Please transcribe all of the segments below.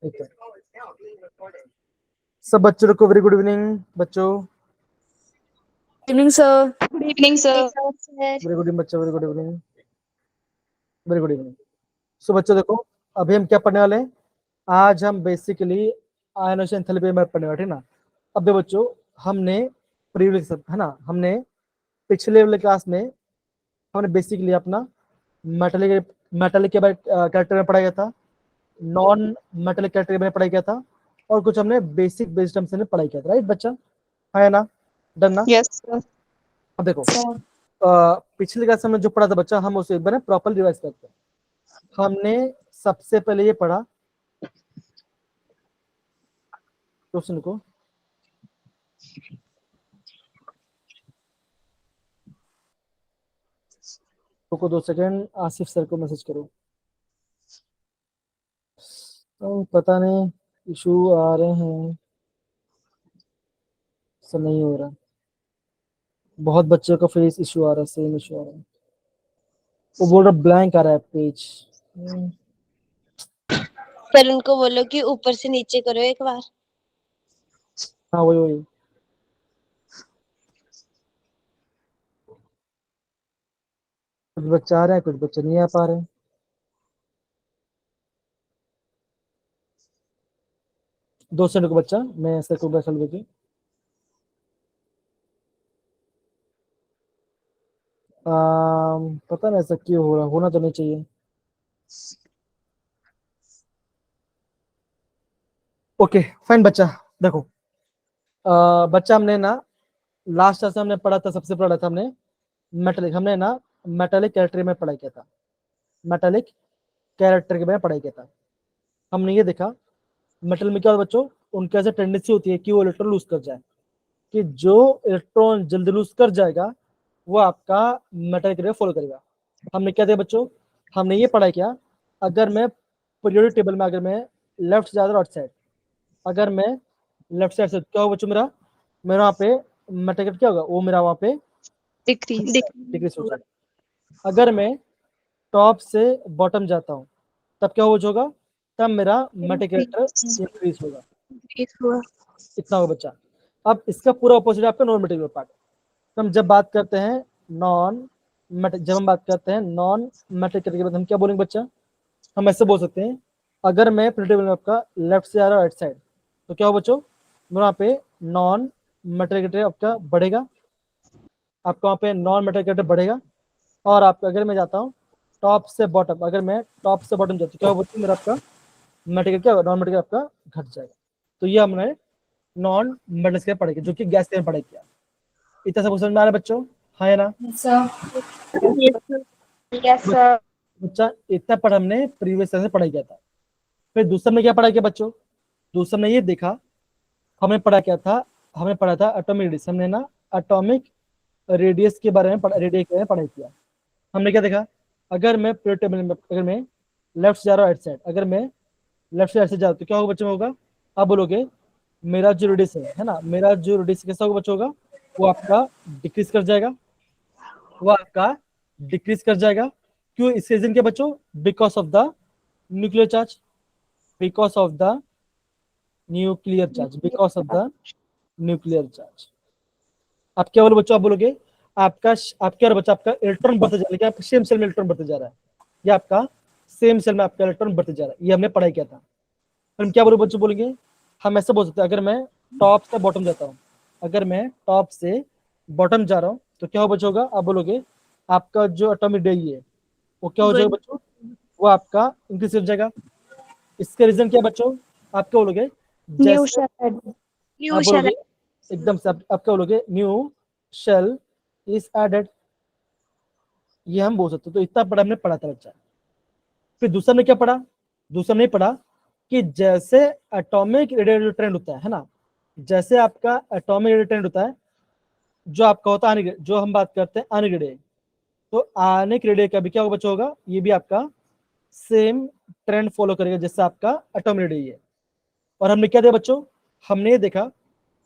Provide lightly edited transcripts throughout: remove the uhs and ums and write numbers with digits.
ठीक है सब बच्चों को वेरी गुड इवनिंग बच्चों। Evening sir. Good evening sir. Very good evening बच्चों, very good evening, very good evening. So बच्चों देखो, अभी हम क्या पढ़ने वाले हैं। आज हम बेसिकली आयनोशन एंथैल्पी में पढ़ने वाले, ठीक ना। अब देखो बच्चों, हमने प्रीवियस है ना, हमने पिछले वाले क्लास में हमने बेसिकली अपना मेटल के कैरेक्टर में पढ़ा गया था, नॉन मेटल कैरेक्टर में पढ़ाई किया था, और कुछ हमने बेसिक बेस्ड से पढ़ाई किया था, राइट बच्चा, है ना, डन ना। Yes sir. अब देखो पिछले क्लास में जो पढ़ा था बच्चा, हम उसे एक बार प्रॉपर रिवाइज करते हैं। हमने सबसे पहले ये पढ़ा क्वेश्चन को, रुको 2 सेकंड, आसिफ सर को मैसेज करो। तो पता नहीं इशू आ रहे हैं, सब नहीं हो रहा, बहुत बच्चों का फेस इशू आ रहा है, सेम इशू आ रहा है। वो बोल रहा ब्लैंक आ रहा है पेज। पर उनको बोलो कि ऊपर से नीचे करो एक बार। हाँ वही वही, कुछ बच्चे आ रहे हैं, कुछ बच्चे नहीं आ पा रहे हैं। दो सेकंड को बच्चा, मैं सर को बैठल देती। पता नहीं ऐसा क्यों हो रहा, होना तो नहीं चाहिए। ओके फाइन बच्चा, देखो बच्चा हमने ना लास्ट क्लास में हमने पढ़ा था, सबसे पढ़ा था हमने मेटालिक, हमने ना मेटालिक कैरेक्टर में पढ़ाई किया था, मेटालिक कैरेक्टर के बारे में पढ़ाई किया था। हमने ये देखा मेटल में क्या होता है बच्चों, उनकी ऐसे टेंडेंसी होती है कि वो इलेक्ट्रॉन लूज कर जाए, कि जो इलेक्ट्रॉन जल्दी लूज कर जाएगा वो आपका मेटल कैरेक्टर फॉलो करेगा। हमने क्या दिया बच्चों, हमने ये पढ़ाई किया, अगर मैं पीरियोडिक टेबल में अगर मैं लेफ्ट से ज्यादा राइट साइड, अगर मैं लेफ्ट साइड से क्या होगा बच्चों, मेरा वहाँ पे मेटल कैरेक्टर क्या होगा, वो मेरा वहाँ पे डिक्रीज हो जाएगा। अगर मैं टॉप से बॉटम जाता हूँ तब क्या होगा, तब मेरा मेटल कैरेक्टर इंक्रीज होगा, इतना होगा बच्चा। अब इसका पूरा ऑपोजिट आपका नॉन मेटेरियल पार्ट। तो हम जब बात करते हैं नॉन जब हम बात करते हैं नॉन मेटेरियल के बाद हम क्या बोलेंगे बच्चा, हम ऐसे बोल सकते हैं, अगर मैं प्रिडिक्टेबल में आपका लेफ्ट से आ रहा है राइट साइड, तो क्या हो बच्चों, वहाँ पे नॉन मेटेरियल आपका बढ़ेगा, आपका वहाँ पे नॉन मेटेरियल बढ़ेगा। और आपका अगर मैं जाता हूँ टॉप से बॉटम, अगर मैं टॉप से बॉटम जाता हूँ क्या होगा, मेरा आपका मेटेरियल क्या होगा, नॉन मेटेरियल आपका घट जाएगा। तो ये हमने नॉन मेटल्स के पढ़ेगा, जो कि गैस के पढ़ाई किया। इतना सब समझ में आ रहा है बच्चों, हाँ या ना। Yes sir. बच्चा इतना पढ़ हमने प्रीवियस से पढ़ाई किया था। फिर दूसरा में क्या पढ़ा किया बच्चों, दूसरा में ये देखा, हमने पढ़ा क्या था, हमने पढ़ा था एटॉमिक रेडियस, हमने ना एटॉमिक रेडियस के बारे में पढ़ाई किया। हमने क्या देखा, अगर मैं पीरियड टेबल में अगर मैं लेफ्ट से जा रहा हूँ राइट साइड, अगर मैं लेफ्ट साइड से जा तो क्या होगा बच्चों में होगा, आप बोलोगे मेरा जो रेडियस है ना, मेरा जो रेडियस कैसा होगा बच्चों होगा, वो आपका डिक्रीज कर जाएगा, वो आपका डिक्रीज कर जाएगा। क्यों, इस रीजन क्या बच्चों, because of the nuclear charge, because of the nuclear charge, because of the nuclear charge. आप क्या बोलो बच्चों, आप बोलोगे आपका आप क्या बच्चा, आपका इलेक्ट्रॉन बढ़ते जा रहा है, आपका सेम सेल में इलेक्ट्रॉन बढ़ते जा रहा है, या आपका सेम सेल में आपका इलेक्ट्रॉन बढ़ते जा रहा है, ये हमने पढ़ाई किया था। फिर हम क्या बोलो बच्चों बोलेंगे, हम ऐसे बोल सकते हैं, अगर मैं टॉप से बॉटम जाता हूँ, अगर मैं टॉप से बॉटम जा रहा हूँ तो क्या हो बच्चों होगा, आप बोलोगे आपका जो एटॉमिक डेई है वो क्या हो जाएगा बच्चों, वो आपका इंक्रीज हो जाएगा। इसका रीजन क्या बच्चों, आप क्या बोलोगे, जैसे आप बोलोगे एकदम से आप क्या बोलोगे, न्यू शेल इज एडेड, ये हम बोल सकते। तो इतना पढ़ा हमने पढ़ा था बच्चा। फिर दूसरा ने क्या पढ़ा, दूसरा ने पढ़ा कि जैसे एटॉमिक रेडिएटिव ट्रेंड होता है ना, जैसे आपका एटॉमिक रेडिएटिव ट्रेंड होता है, जो आपका होता है जो हम बात करते हैं आनिक रेडिएटिव, तो आनिक रेडिएटिव का भी क्या होगा बच्चा होगा, ये भी आपका सेम ट्रेंड फॉलो करेगा जैसे आपका एटॉमिक रेडिएटिव है। और हमने क्या दिया बच्चों, हमने ये देखा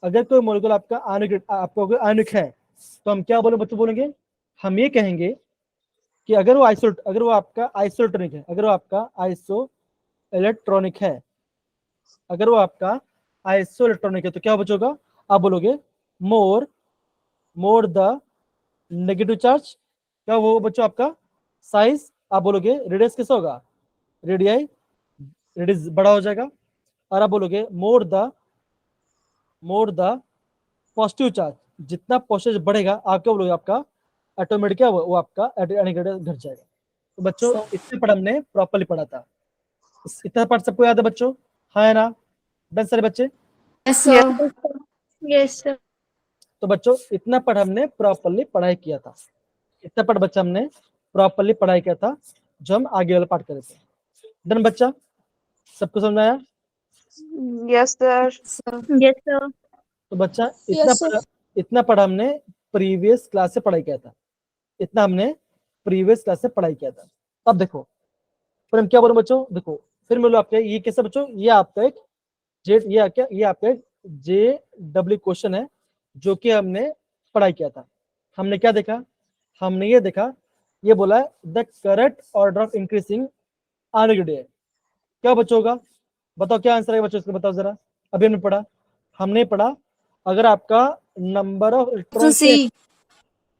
अगर कोई मॉलिक्यूल आपका आपका आनिक है तो हम क्या बोले बच्चों, बोलेंगे हम ये कहेंगे कि अगर वो आपका आइसोइलेक्ट्रॉनिक है, अगर वो आपका आइसो इलेक्ट्रॉनिक है अगर वो आपका आइसो इलेक्ट्रॉनिक है तो क्या बचोगा, आप बोलोगे मोर द नेगेटिव चार्ज, क्या वो बच्चों आपका साइज, आप बोलोगे रेडियस कैसा होगा, रेडियस बड़ा हो जाएगा। और आप बोलोगे मोर द पॉजिटिव चार्ज, जितना पॉजिटिव बढ़ेगा आप क्या बोलोगे, आपका ऑटोमेटिक क्या वो आपका घट जाएगा। तो बच्चों इतने पढ़ हमने प्रॉपर्ली पढ़ा था, इतना पार्ट सबको याद है बच्चों, हाँ है ना, डन सारे बच्चे। Yes, sir. Yes, sir. तो बच्चों इतना पढ़ हमने प्रॉपर्ली पढ़ाई किया था, इतना पढ़ बच्चा हमने प्रॉपर्ली पढ़ाई किया था जो हम आगे वाला पार्ट करे थे। डन बच्चा, सबको समझ में आया? Yes, sir. Sir. Yes, sir. तो बच्चा Yes, sir. इतना पढ़ा हमने प्रीवियस क्लास से पढ़ाई किया था, इतना हमने प्रीवियस क्लास से पढ़ाई किया था। अब देखो फिर हम क्या बोले बच्चों, देखो फिर मिलो आपके, ये कैसे बच्चों, ये आपका एक ये आपका एक JW क्वेश्चन है जो कि हमने पढ़ाई किया था। हमने क्या देखा, हमने ये देखा, ये बोला the correct order of increasing argued है, क्या बच्चों होगा, बताओ क्या आंसर है बच्चों इसका, बताओ जरा। अभी हमने पढ़ा अगर आपका number of Option electron C.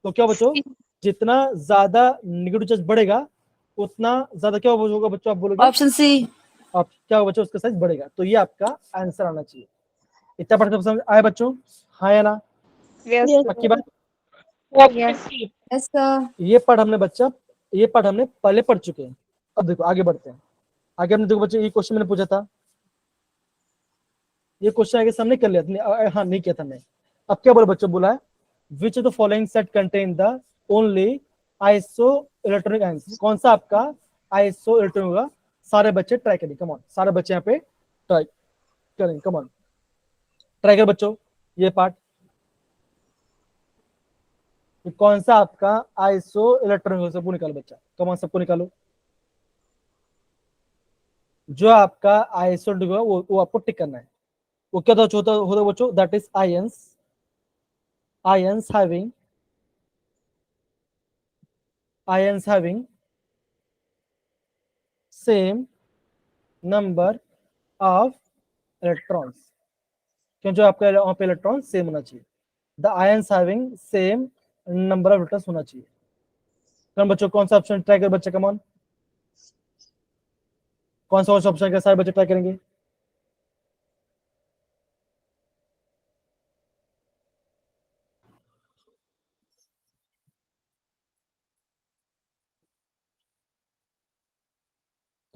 तो क्या बच्चों, जितना ज्यादा नेगेटिव चार्ज बढ़ेगा उतना ज्यादा क्या होगा बच्चों, आप बोलोगे Option C. आप क्या होगा बच्चों, उसका साइज बढ़ेगा। तो ये आपका आंसर आना चाहिए। इतना पढ़ समझ आए बच्चों, हाँ या ना, Yes, पक्की बात। yes. Yes, sir. ये पढ़ हमने पहले पढ़ चुके हैं। अब देखो आगे बढ़ते हैं। आगे हमने देखो बच्चों, ये क्वेश्चन मैंने पूछा था, ये क्वेश्चन आगे सामने कर लिया था, हाँ नहीं किया था मैं। अब क्या बोला बच्चों, बोला है which of the following set contain the only iso electronic ions, कौन सा आपका आइसो इलेक्ट्रॉनिक होगा। सारे बच्चे ट्राई करें, कम ऑन, सारे बच्चे यहाँ पे ट्राई करें, कम ऑन ट्राई कर बच्चों ये पार्ट, कौन सा आपका आइसो इलेक्ट्रॉनिक हो, सबको निकालो बच्चा, कम ऑन सबको निकालो। जो आपका आइसो होगा वो आपको टिक करना है। वो क्या होता बच्चों, that is ions having same number of electrons, क्यों जो आपका वहां पे इलेक्ट्रॉन सेम होना चाहिए, the ions having same number of electrons होना चाहिए। कौन बच्चों, कौन सा ऑप्शन ट्राई कर बच्चे, कम ऑन, कौन सा ऑप्शन का सारे बच्चे ट्राई करेंगे।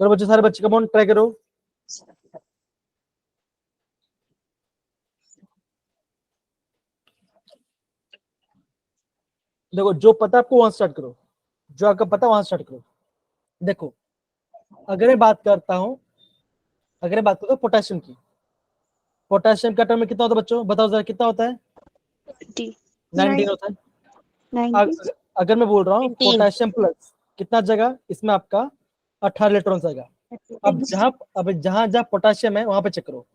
करो बच्चे, सारे बच्चे कम ऑन ट्राई करो। देखो जो पता आपको वहां स्टार्ट करो, जो आपको पता वहां स्टार्ट करो। देखो अगर मैं बात करता हूं पोटेशियम की, पोटेशियम का टर्म में कितना होता है बच्चों, बताओ जरा कितना होता है, 19 होता है। 90. अगर मैं बोल रहा हूँ 19. पोटेशियम प्लस कितना जगह, इसमें आपका 18 इलेक्ट्रॉन आएगा। अब जहां जहां पोटेशियम है वहां पे चेक करो,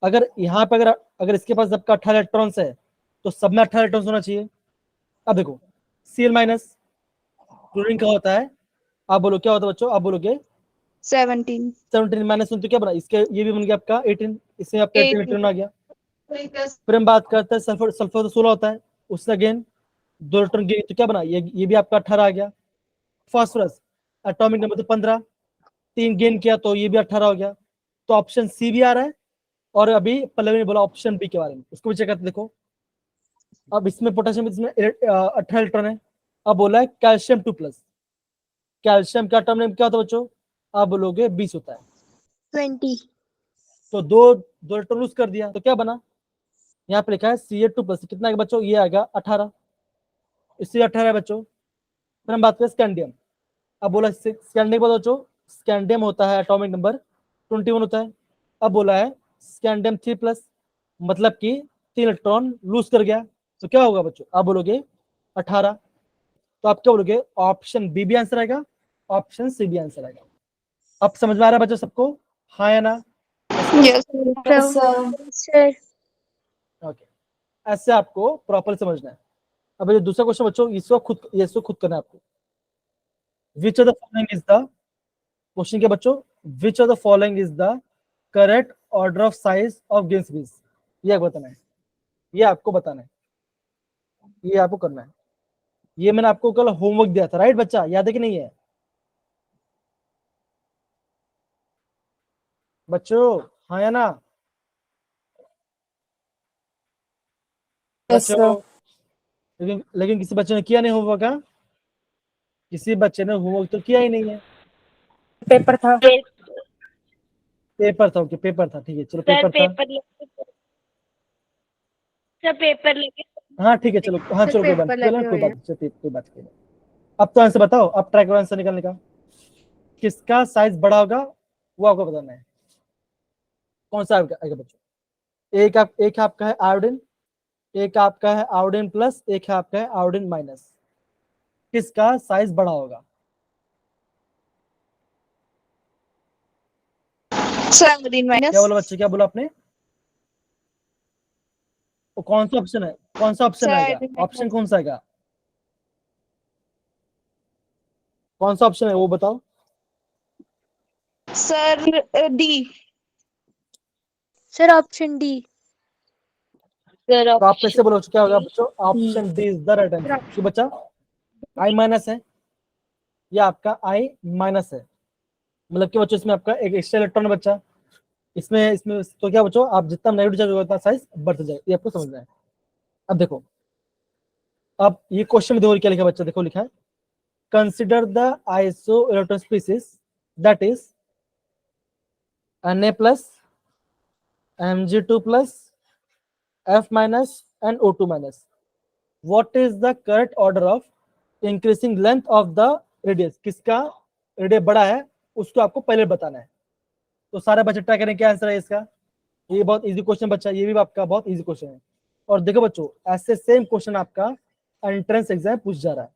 अगर यहाँ पे अगर इसके पास सबका 18 इलेक्ट्रॉन्स है तो सब में 18 इलेक्ट्रॉन्स होना चाहिए। अब देखो Cl माइनस क्लोरीन का होता है, आप बोलो क्या होता है बच्चों, आप बोलोगे 17. 17 माइनस तो क्या बना, इसके ये भी बन गया आपका 18, इसमें आपका 18 इलेक्ट्रॉन आ गया। Yes. फिर हम बात करते हैं सल्फर तो 16 होता है, उससे अगेन 2 इलेक्ट्रॉन गिरे तो क्या बना, ये भी आपका 18 आ गया। फास्फोरस एटॉमिक नंबर तो 15, 3 गेन किया तो ये भी 18 हो गया। तो ऑप्शन सी भी आ रहा है, और अभी पल्लवी ने बोला ऑप्शन बी के बारे में, उसको भी चेक करते देखो। अब इसमें पोटेशियम, इसमें 18 इलेक्ट्रॉन है। अब बोला है कैल्शियम 2+, कैल्शियम का टर्म नेम क्या होता है बच्चों, आप बोलोगे 20 होता है। 20. तो दो इलेक्ट्रॉन लूज कर दिया तो क्या बना, यहाँ पे लिखा है Ca2+, कितना है बच्चों, ये आएगा 18, इससे 18 है बच्चों। फिर हम बात करें स्कैंडियम, अब बोला स्कैंडियम का बच्चों, स्कैंडियम होता है एटॉमिक नंबर 21 होता है। अब बोला है स्कैंडियम 3+, मतलब कि 3 इलेक्ट्रॉन लूज कर गया तो क्या होगा बच्चों, आप बोलोगे 18। तो आप क्या बोलोगे, ऑप्शन बी भी आंसर आएगा, ऑप्शन सी भी आंसर आएगा। अब समझ में आ रहा है बच्चों सबको, हाँ या ना? Yes, Yes, sir. sir. Okay, ऐसे आपको प्रॉपर समझना है। अब ये दूसरा क्वेश्चन बच्चों, इसको खुद करना है आपको। Which of the following is the, question क्या बच्चों, which of the following is the correct order of size of games बीज, ये आपको बताना है, ये आपको बताना है, ये आपको करना है। ये मैंने आपको कल होमवर्क दिया था, राइट बच्चा, याद है कि नहीं है बच्चों? हाँ या ना Yes, sir. बच्चों? लेकिन किसी बच्चे ने किया नहीं होमवर्क? हाँ, किसी बच्चे ने होमवर्क तो किया ही नहीं है। पेपर था। पेपर था, ओके पेपर था, ठीक है चलो सर पेपर था। पेपर लगे। हाँ ठीक है चलो, हाँ सर, चलो कोई बात पेपर नहीं, लगे कोई हुए बात हैं। नहीं, कोई बात नहीं। अब तो आंसर बताओ, अब ट्राई करो आंसर निकालने का। किसका साइज बड़ा होगा वो आपको बताना है। कौन सा आएगा बच्चों? एक आपका है आयोडीन, एक आपका है आयोडीन प्लस, एक है आपका है आयोडीन माइनस। किसका साइज बड़ा होगा? 17 क्या माइनस। बोला बच्चे, क्या बोला आपने? वो कौन सा ऑप्शन है, कौन सा ऑप्शन आएगा? ऑप्शन कौन सा आएगा? कौन सा ऑप्शन है वो बताओ। Sir D. Sir option D. Sir तो आप कैसे बोलो, क्या होगा बच्चों? Option D is the right answer. क्यों बच्चा? आई माइनस है, ये आपका आई माइनस है, मतलब कि बच्चों इसमें आपका एक एक्स्ट्रा इलेक्ट्रॉन है बच्चा, इसमें इसमें तो क्या बच्चों, आप जितना नेगेटिव चार्ज होगा उतना साइज बढ़ता जाएगा, ये आपको समझना है। अब देखो, अब ये क्वेश्चन में देखो क्या लिखा बच्चा, देखो लिखा है consider the iso electron species that is Na plus, Mg2 plus, F minus and O2 minus. What is the correct order of increasing length of the radius? किसका रेडियस बड़ा है उसको आपको पहले बताना है। तो सारे बच्चे ट्राई करें, क्या आंसर है इसका? ये बहुत इजी क्वेश्चन बच्चा, ये भी आपका बहुत इजी क्वेश्चन है। और देखो बच्चों, ऐसे सेम क्वेश्चन आपका एंट्रेंस एग्जाम पूछ जा रहा है,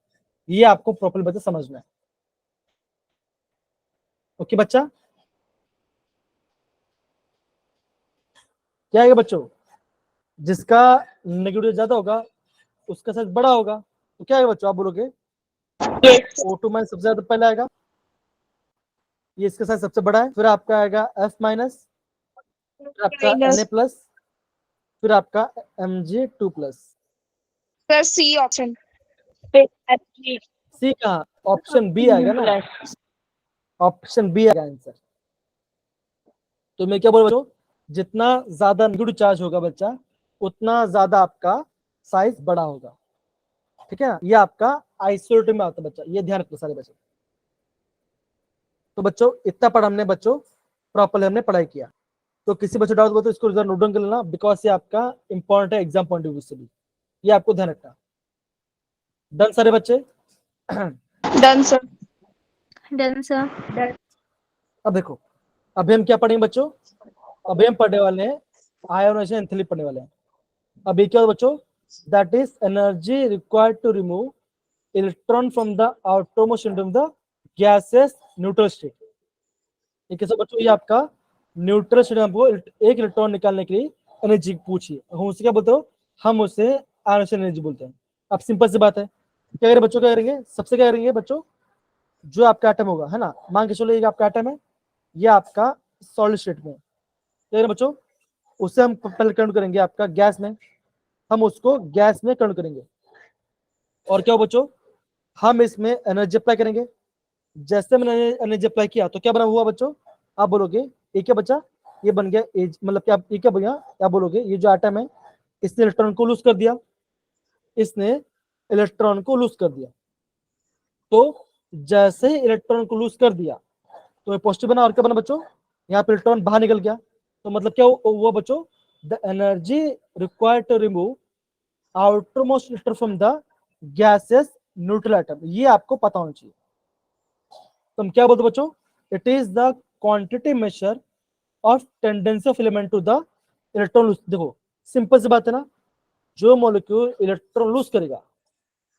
ये आपको प्रॉपर बच्चा समझना है। ओके बच्चा, क्या है बच्चों? जिसका नेगेटिव ज्यादा होगा उसका साइज बड़ा होगा, तो क्या है बच्चों आप बोलोगे? O2 माइनस सबसे ज्यादा पहले आएगा, ये इसका साइज सबसे बड़ा है, फिर आपका आएगा F माइनस, फिर आपका Na प्लस, फिर आपका Mg2 plus. Sir C option. C कहाँ? ऑप्शन बी आएगा ना, ऑप्शन बी आएगा आंसर। तो मैं क्या बोल बच्चों, जितना ज्यादा नेगेटिव चार्ज होगा बच्चा उतना ज्यादा आपका साइज बड़ा होगा, ठीक है ना? ये आपका आइसोलेटिव में आता है बच्चा, ये ध्यान रखो सारे बच्चे। तो बच्चों इतना पढ़ हमने बच्चों, प्रॉपरली हमने पढ़ाई किया। तो किसी बच्चे डाउट हो तो इसको नोट डाउन कर लेना, बिकॉज ये आपका इंपॉर्टेंट है एग्जाम पॉइंट ऑफ व्यू से भी, ये आपको ध्यान रखना। डन सारे बच्चे? Done sir. Done sir. अब देखो, अभी हम क्या पढ़ेंगे बच्चों? अभी हम पढ़ने वाले हैं आयोनाइजेशन एंथैल्पी पढ़ने वाले हैं। अभी क्या होगा बच्चों? That is energy required to remove electron from the outermost end of the gaseous neutral state. ये कैसे बच्चों? ये आपका न्यूट्रल स्टेट में आपको एक इलेक्ट्रॉन निकालने के लिए एनर्जी पूछिए, हम उसे क्या बोलते हो? हम उसे आयोनाइजेशन एनर्जी बोलते हैं। अब सिंपल सी बात है, क्या करें बच्चों, क्या करेंगे? सबसे क्या करेंगे बच्चों, जो आपका एटम होगा है ना, मान के चलो ये आपका एटम है, ये आपका सॉलिड स्टेट में, क्या करें बच्चों? उसे हम पहले कन्वर्ट करेंगे आपका गैस में, हम उसको गैस में कन्वर्ट करेंगे। और क्या हो बच्चों? हम इसमें एनर्जी अप्लाई करेंगे। जैसे मैंने एनर्जी अप्लाई किया तो क्या बना हुआ बच्चों? आप बोलोगे ये क्या बचा? ये बन गया एज, मतलब क्या ये क्या बन क्या बोलोगे? ये जो एटम है इसने इलेक्ट्रॉन को लूज कर दिया, इसने इलेक्ट्रॉन को लूज कर दिया। तो जैसे ही इलेक्ट्रॉन को लूज कर दिया तो ये पॉजिटिव बना, और क्या बना बच्चों? यहाँ पे इलेक्ट्रॉन बाहर निकल गया। तो मतलब क्या हुआ बच्चों? The energy required to remove outermost electron from the gaseous neutral atom, ये आपको पता होना चाहिए। तो हम क्या बोलते बच्चों? It is the quantity measure of tendency of element to the electron lose. देखो सिंपल सी बात है ना, जो मॉलिक्यूल इलेक्ट्रॉन लूज करेगा,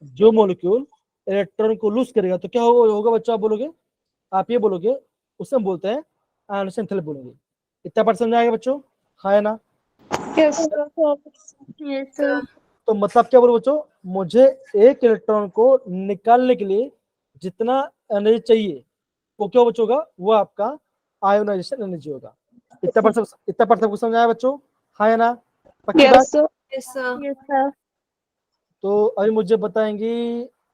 जो मॉलिक्यूल इलेक्ट्रॉन को लूज करेगा तो क्या होगा बच्चों? आप बोलोगे, आप ये बोलोगे, उसे हम बोलते हैं आयोनाइजेशन एंथैल्पी बोलेंगे। इतना बात समझ आएगा बच्चों? हाँ या ना? Yes yes sir. तो मतलब क्या बोलो बच्चों, मुझे एक इलेक्ट्रॉन को निकालने के लिए जितना एनर्जी चाहिए वो क्या बच्चों होगा? वो आपका आयोनाइजेशन एनर्जी होगा। इतना पर सबको समझ आया बच्चों? हाँ या ना? पक्की बात? Yes, sir. Yes, sir. Yes, sir. तो अभी मुझे बताएंगी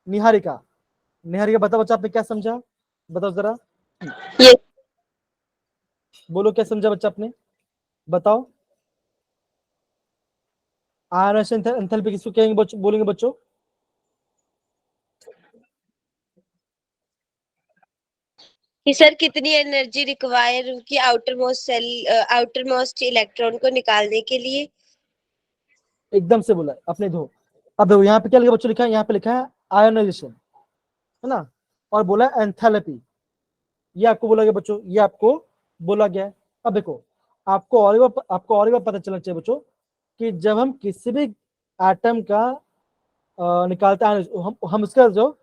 निहारिका। निहारिका बताओ बच्चा, आपने क्या समझा? बताओ जरा, Yes. बोलो क्या समझा बच्चा आपने, बताओ। आयन एंथैल्पी किसको कहेंगे बच्चों, बोलेंगे बच्चों? कि सर कितनी एनर्जी रिक्वायर की आउटर मोस्ट इलेक्ट्रॉन को निकालने के लिए। एकदम से बोला अपने दो। अब देखो यहाँ पे क्या लिखा बच्चों, लिखा है यहाँ पे लिखा है आयोनाइजेशन, है ना, और बोला एंथैल्पी। ये आपको बोला गया बच्चों, ये आपको बोला गया है। अब देखो आपको और एक बार पता चलना चाहिए बच्चों कि जब हम किसी भी एटम का निकालते हैं, हम उसका जो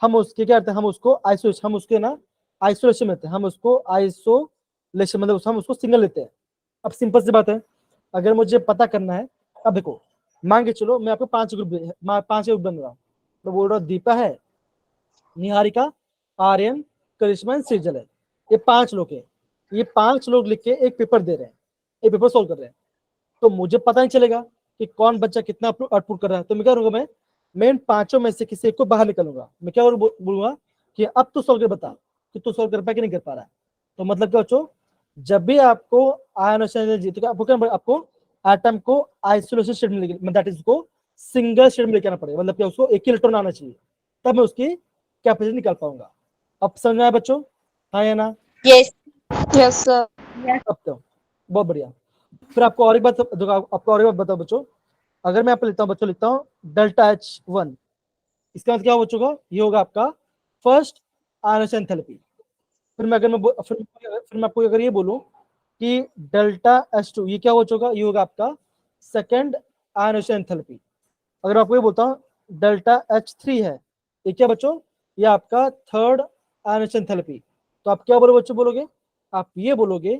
हम उसके क्या करते हैं, हम उसको आइसोलेशन, हम उसके ना आइसोलेशन में लेते हैं, हम उसको आइसोलेशन मतलब हम उसको सिंगल लेते हैं। अब सिंपल सी बात है, अगर मुझे पता करना है, अब देखो मान के चलो मैं आपको 5 ग्रुप बन रहा हूँ, तो बोल रहा हूँ दीपा है, निहारिका, आर्यन, करिश्मा, सृजल है। ये 5 लोग है, ये 5 लोग लिख के एक पेपर दे रहे हैं, एक पेपर सोल्व कर रहे हैं। तो मुझे पता नहीं चलेगा कि कौन बच्चा कितना आउटपुट कर रहा है। तो मैं क्या करूंगा, मैं इन 5 में से किसी एक को बाहर निकलूंगा। मैं क्या बोलूंगा कि अब तू सोल्व कर बता कि तू सोल्व कर पाया कि नहीं कर पा रहा है। तो मतलब क्या बच्चों, जब भी आपको आयनोशन एनर्जी, तो आपको क्या, आपको एटम को आइसोलेशन स्टेट में लेके, दैट इज को सिंगल स्टेट में लेके आना पड़ेगा, मतलब क्या उसको एक ही इलेक्ट्रॉन आना चाहिए, तब मैं उसकी कैपेसिटी निकाल पाऊंगा। अब समझ में आया बच्चों? हाँ या ना? यस। Yes, sir. अब तो बहुत बढ़िया। फिर आपको और एक बात, आपको और एक बात बताओ बच्चों, अगर मैं यहाँ पे लिखता हूँ बच्चों, लिखता हूँ डेल्टा H1, इसका मतलब क्या हो बच्चों का, ये होगा आपका फर्स्ट आयनोशन एंथैल्पी। फिर मैं अगर मैं फिर मैं आपको अगर ये बोलूं कि डेल्टा H2, ये क्या हो बच्चों, ये होगा आपका सेकंड आयनोशन एंथैल्पी। अगर आपको ये बोलता हूँ डेल्टा H3 है, ये क्या बच्चों, ये आपका थर्ड आयनोशन एंथैल्पी। तो आप क्या बोलो बच्चों, बोलोगे आप ये बोलोगे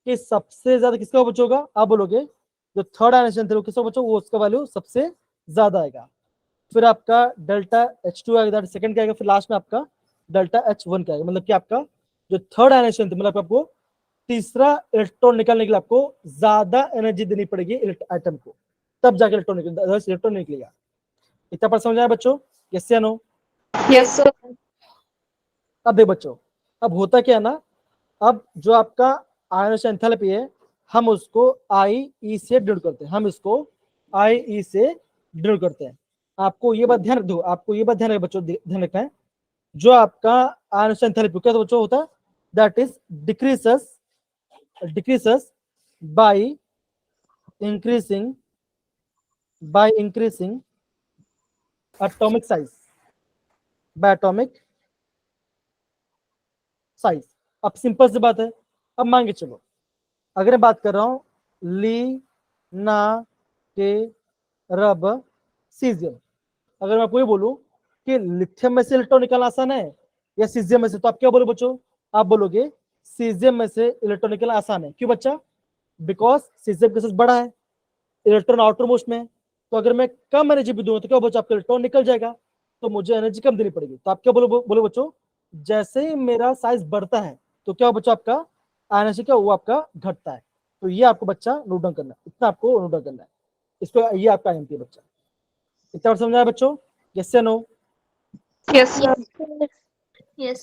कि सबसे ज्यादा किसका बच्चों होगा, आप बोलोगे जो थर्ड आयनोशन एंथैल्पी किसका बच्चों, वो उसका वैल्यू सबसे ज्यादा आएगा। फिर आपका डेल्टा H2 आएगा, सेकंड क्या आएगा, फिर लास्ट में आपका डेल्टा H1 का आएगा। मतलब कि आपका जो थर्ड आयनोशन, मतलब आपको तीसरा इलेक्ट्रॉन निकालने के लिए आपको ज्यादा एनर्जी देनी पड़ेगी एटम को, तब जाके इलेक्ट्रॉन निकलेगा, अदरवाइज इलेक्ट्रॉन निकलेगा। इतना पर समझ आया बच्चों, यस या नो? Yes, sir. अब देखो बच्चों, अब होता क्या है ना, अब जो आपका आयनोशन एंथैल्पी है, हम उसको IE से डिनोट करते हैं, हम इसको IE से डिनोट करते हैं। आपको ये बात ध्यान रखो, आपको ये बात ध्यान रखना बच्चों, ध्यान रखना है, जो आपका आयनोशन एंथैल्पी क्या बच्चों होता है, that is decreases by increasing atomic size, by atomic size. अब सिंपल सी बात है, अब मान के चलो अगर मैं बात कर रहा हूं ली, ना, के, रब, सीजियम, अगर मैं आपको ये बोलूं कि लिथियम में से इलेक्ट्रॉन निकालना आसान है या सीजियम में से, तो आप क्या बोलो बच्चों, आप बोलोगे सीजियम में से इलेक्ट्रॉन निकालना आसान है। क्यों बच्चा? बिकॉज सीजियम का साइज बड़ा है, इलेक्ट्रॉन आउटर मोस्ट में है, तो अगर मैं कम एनर्जी भी दूंगा तो क्या बच्चों, आपका इलेक्ट्रॉन निकल जाएगा, तो मुझे एनर्जी कम देनी पड़ेगी। तो आप क्या बोलो बच्चों, जैसे ही मेरा साइज बढ़ता है तो क्या बच्चों, आपका एनर्जी क्या, वो आपका घटता है। तो ये आपको बच्चा नोट डाउन करना है, इतना आपको नोट डाउन करना है, इसको ये आपका एमपी बच्चा। इतना समझ आया बच्चों, यस या नो? Yes, sir. Yes.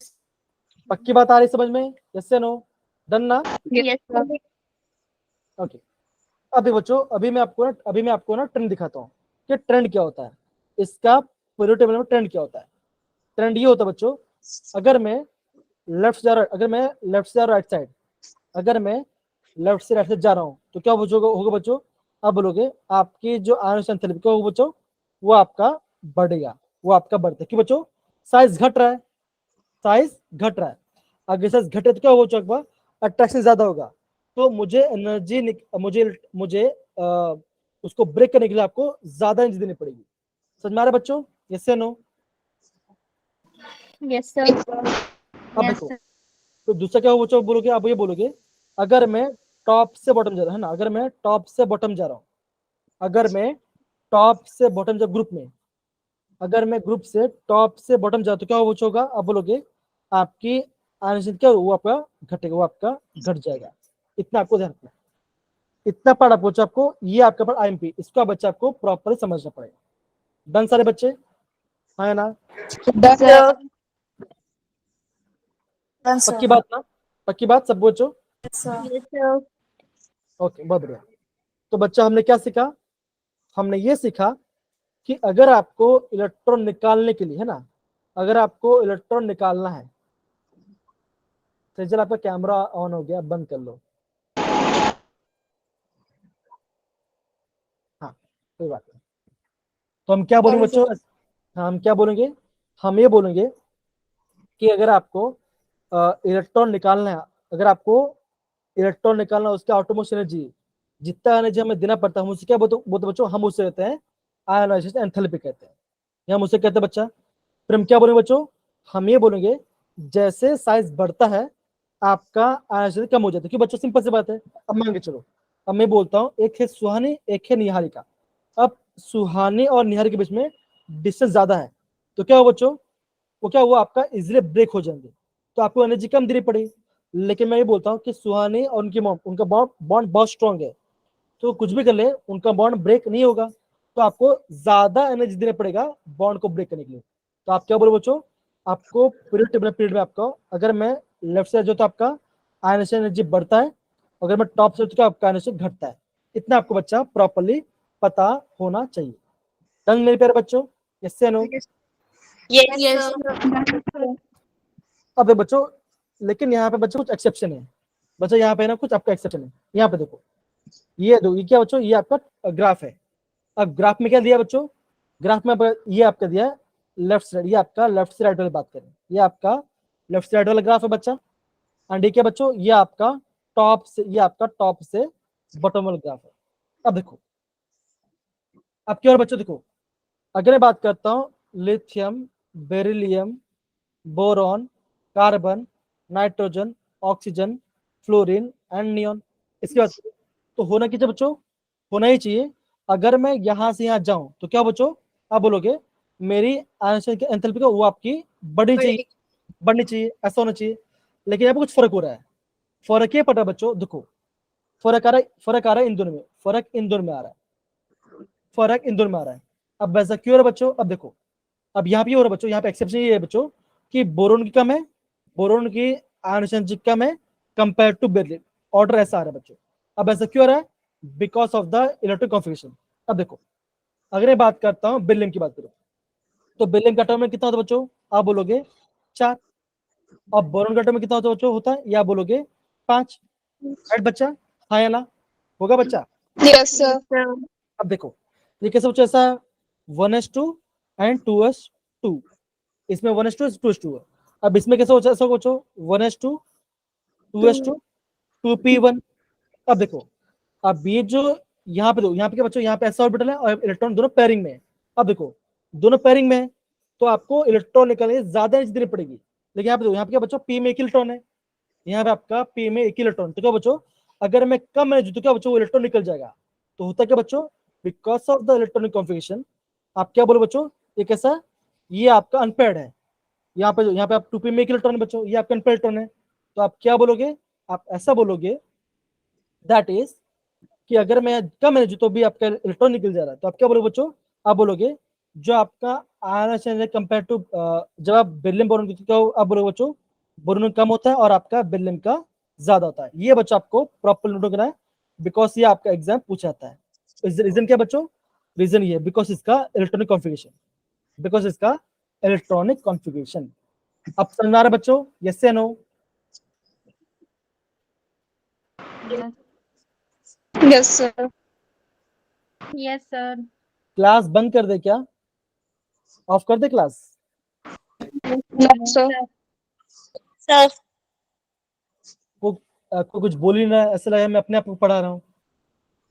पक्की बात आ रही समझ में, यस या नो? डन ना? Yes, sir. ओके। अभी बच्चों, अभी मैं आपको ना ट्रेंड दिखाता हूँ कि ट्रेंड क्या होता है, इसका पीरियोडिक टेबल में ट्रेंड क्या होता है। ट्रेंड ये होता है बच्चों, अगर मैं लेफ्ट से राइट साइड, अगर मैं लेफ्ट से राइट साइड जा रहा हूँ तो क्या होगा बच्चों, आप बोलोगे आपकी जो आयनोशन एंथैल्पी क्या होगा बच्चों, वो आपका बढ़ेगा, वो आपका बढ़ता है। क्यों बच्चों? साइज घट रहा है, साइज घट रहा है। अगर साइज घटे तो क्या होगा बच्चों, अट्रैक्शन ज्यादा होगा, तो मुझे एनर्जी मुझे उसको ब्रेक करने के लिए आपको ज्यादा एनर्जी देनी पड़ेगी। समझ में आ रहा है बच्चों, यस या नो? Yes, sir. अब Yes, देखो, sir. तो दूसरा क्या होगा बच्चों, बोलोगे आप ये बोलोगे, अगर मैं टॉप से बॉटम जा रहा है ना, अगर मैं टॉप से बॉटम जा रहा हूँ, अगर मैं टॉप से बॉटम जा ग्रुप में, अगर मैं ग्रुप से टॉप से बॉटम जा तो क्या होगा, आप बोलोगे आपकी आयनोशन क्या वो आपका घटेगा, वो आपका घट जाएगा। इतना आपको ध्यान रखना है। इतना पढ़ा पूछो आपको, ये आपके पास आईएमपी, इसको बच्चा आपको प्रॉपरली समझना पड़ेगा। डन सारे बच्चे, हाँ या ना? Sir. पक्की बात ना? पक्की बात सब बच्चों? Yes, sir. ओके, बहुत बढ़िया। तो बच्चा हमने क्या सीखा? हमने ये सीखा कि अगर आपको इलेक्ट्रॉन निकालने के लिए, है ना, अगर आपको इलेक्ट्रॉन निकालना है, तो चल आपका कैमरा ऑन हो गया, बंद कर लो। हाँ, कोई बात नहीं। तो हम क्या बोलेंगे बच्चों? हाँ, हम क्या बोलेंगे? हम ये बोलेंगे कि अगर आपको इलेक्ट्रॉन निकालना है, अगर आपको इलेक्ट्रॉन निकालना है, उसका ऑटोमोस्ट एनर्जी, जितना एनर्जी हमें देना पड़ता है, हम उसे क्या बोलते बच्चों? हम उसे कहते हैं आयोनाइजेशन एंथैल्पी कहते हैं, या हम उसे कहते हैं बच्चा। फिर हम क्या बोलेंगे बच्चों? हम ये बोलेंगे जैसे साइज बढ़ता है आपका आयोनाइजेशन कम हो जाता है। क्यों बच्चों? सिंपल सी बात है। अब मान के चलो, अब मैं बोलता हूँ एक है सुहानी, एक है निहारिका। अब सुहानी और निहारिका के बीच में डिस्टेंस ज्यादा है, तो क्या हो बच्चों? वो क्या हुआ? आपका इजिली ब्रेक हो जाएंगे, तो आपको एनर्जी कम देनी पड़ेगी। लेकिन मैं ये बोलता हूँ कि सुहानी और उनकी मॉम, उनका बॉन्ड बहुत स्ट्रांग है, तो कुछ भी कर ले उनका बॉन्ड ब्रेक नहीं होगा, तो आपको ज्यादा एनर्जी देना पड़ेगा बॉन्ड को ब्रेक करने के लिए। तो आप क्या बोलो बच्चों? आपको पीरियड में आपका, अगर मैं लेफ्ट साइड जो तो आपका आयनाइजेशन एनर्जी बढ़ता है, अगर मैं टॉप साइड तो आपका आयनाइजेशन घटता है। इतना आपको बच्चा प्रॉपरली पता होना चाहिए। डन मेरे प्यारे बच्चों? यस या नो? Yes, sir. अब बच्चों, लेकिन यहाँ पे बच्चों कुछ एक्सेप्शन है। बच्चा यहाँ पे ना कुछ आपका एक्सेप्शन है। यहाँ पे देखो, ये क्या बच्चों? ये आपका ग्राफ है। अब ग्राफ में क्या दिया बच्चों? ग्राफ में ये आपका दिया लेफ्ट साइड, ये आपका लेफ्ट से राइट वाली बात करें, ये आपका लेफ्ट से राइट वाला ग्राफ है बच्चा। एंड ये क्या बच्चों? ये आपका टॉप से, ये आपका टॉप से बॉटम वाला ग्राफ है। अब देखो, अब क्या और बच्चों देखो, अगर मैं बात करता हूँ lithium, beryllium, boron, carbon, nitrogen, oxygen, fluorine and neon, इसके बाद तो होना क्या चाहिए बच्चों? होना ही चाहिए। अगर मैं यहां से यहां जाऊं तो क्या बच्चों? आप बोलोगे मेरी आंसर की एंथैल्पी का वो आपकी बढ़नी चाहिए, ऐसा होना चाहिए। लेकिन यहाँ पे कुछ फर्क हो रहा है। फर्क ये पड़ा बच्चों, देखो फर्क आ रहा है इन दोनों में, फर्क इन दोनों में आ रहा है, फर्क इन दोनों में आ रहा है। अब वैसा क्यों हो रहा है बच्चों? अब देखो, अब यहाँ पे हो रहा है बच्चों, यहाँ पे एक्सेप्शन ये है बच्चों कि बोरोन की कम है, बोरोन की आयन कम है कंपेयर टू बेरिलियम। ऑर्डर ऐसा आ रहा है बच्चों। अब ऐसा क्यों हो रहा है? Because of the electric configuration. अब देखो, अगर मैं बात करता हूँ बेरिलियम की बात करूँ, तो बेरिलियम का एटॉम में कितना होता है बच्चों? आप बोलोगे 4। अब बोरोन का एटॉम में कितना होता है बच्चों? होता है, या बोलोगे 5। राइट बच्चा? हाँ या ना? होगा बच्चा? Yes, sir. अब देखो, ये कैसे बच्चों? ऐसा 1s2 एंड 2s2, इसमें 1s2 2s2 है। अब इसमें कैसे हो? ऐसा बच्चों 1s2 2s2 2p1। अब देखो, अब ये जो यहाँ पे दो, यहाँ पे क्या बच्चों? यहाँ पे ऐसा ऑर्बिटल है और इलेक्ट्रॉन दोनों पेयरिंग में है। अब देखो, दोनों पेयरिंग में है, तो आपको इलेक्ट्रॉन निकालने ज्यादा एनर्जी देनी पड़ेगी। लेकिन यहाँ पे दो, यहाँ पे क्या बच्चों? पी में एक इलेक्ट्रॉन है, यहाँ पे आपका पी में एक इलेक्ट्रॉन, तो क्या बच्चों? अगर मैं कम एनर्जी तो क्या बच्चों? वो इलेक्ट्रॉन निकल जाएगा। तो होता क्या बच्चों? Because of the electronic configuration, आप क्या बोलो बच्चों? ये कैसा? ये आपका अनपेयर्ड है। यहाँ पे आप 2p में एक इलेक्ट्रॉन है बच्चों, ये आपका अनपेयर्ड इलेक्ट्रॉन है। तो आप क्या बोलोगे? आप ऐसा बोलोगे दैट इज कि अगर मैं कम एनर्जी तो भी आपका इलेक्ट्रॉन निकल जा रहा है। तो आप क्या बोलोगे बच्चों? आप बोलोगे जो आपका आयन है कंपेयर टू, जब आप बेरिलियम बोरोन की आप बोलोगे बच्चों बोरोन कम होता है और आपका बेरिलियम का ज्यादा होता है। ये बच्चों आपको प्रॉपर नोट करना है, बिकॉज ये आपका एग्जाम पूछा जाता है। रीजन क्या बच्चों? रीजन ये बिकॉज इसका इलेक्ट्रॉनिक कॉन्फिगरेशन, बिकॉज इसका इलेक्ट्रॉनिक कॉन्फिगरेशन। अब समझ आ रहा है बच्चों? यस या no? Yes, sir. Yes, sir. Class बंद कर दे क्या? ऑफ कर दे क्लास? No, sir. सर कोई कुछ बोल ही ना, ऐसा लगा मैं अपने आप को पढ़ा रहा हूँ,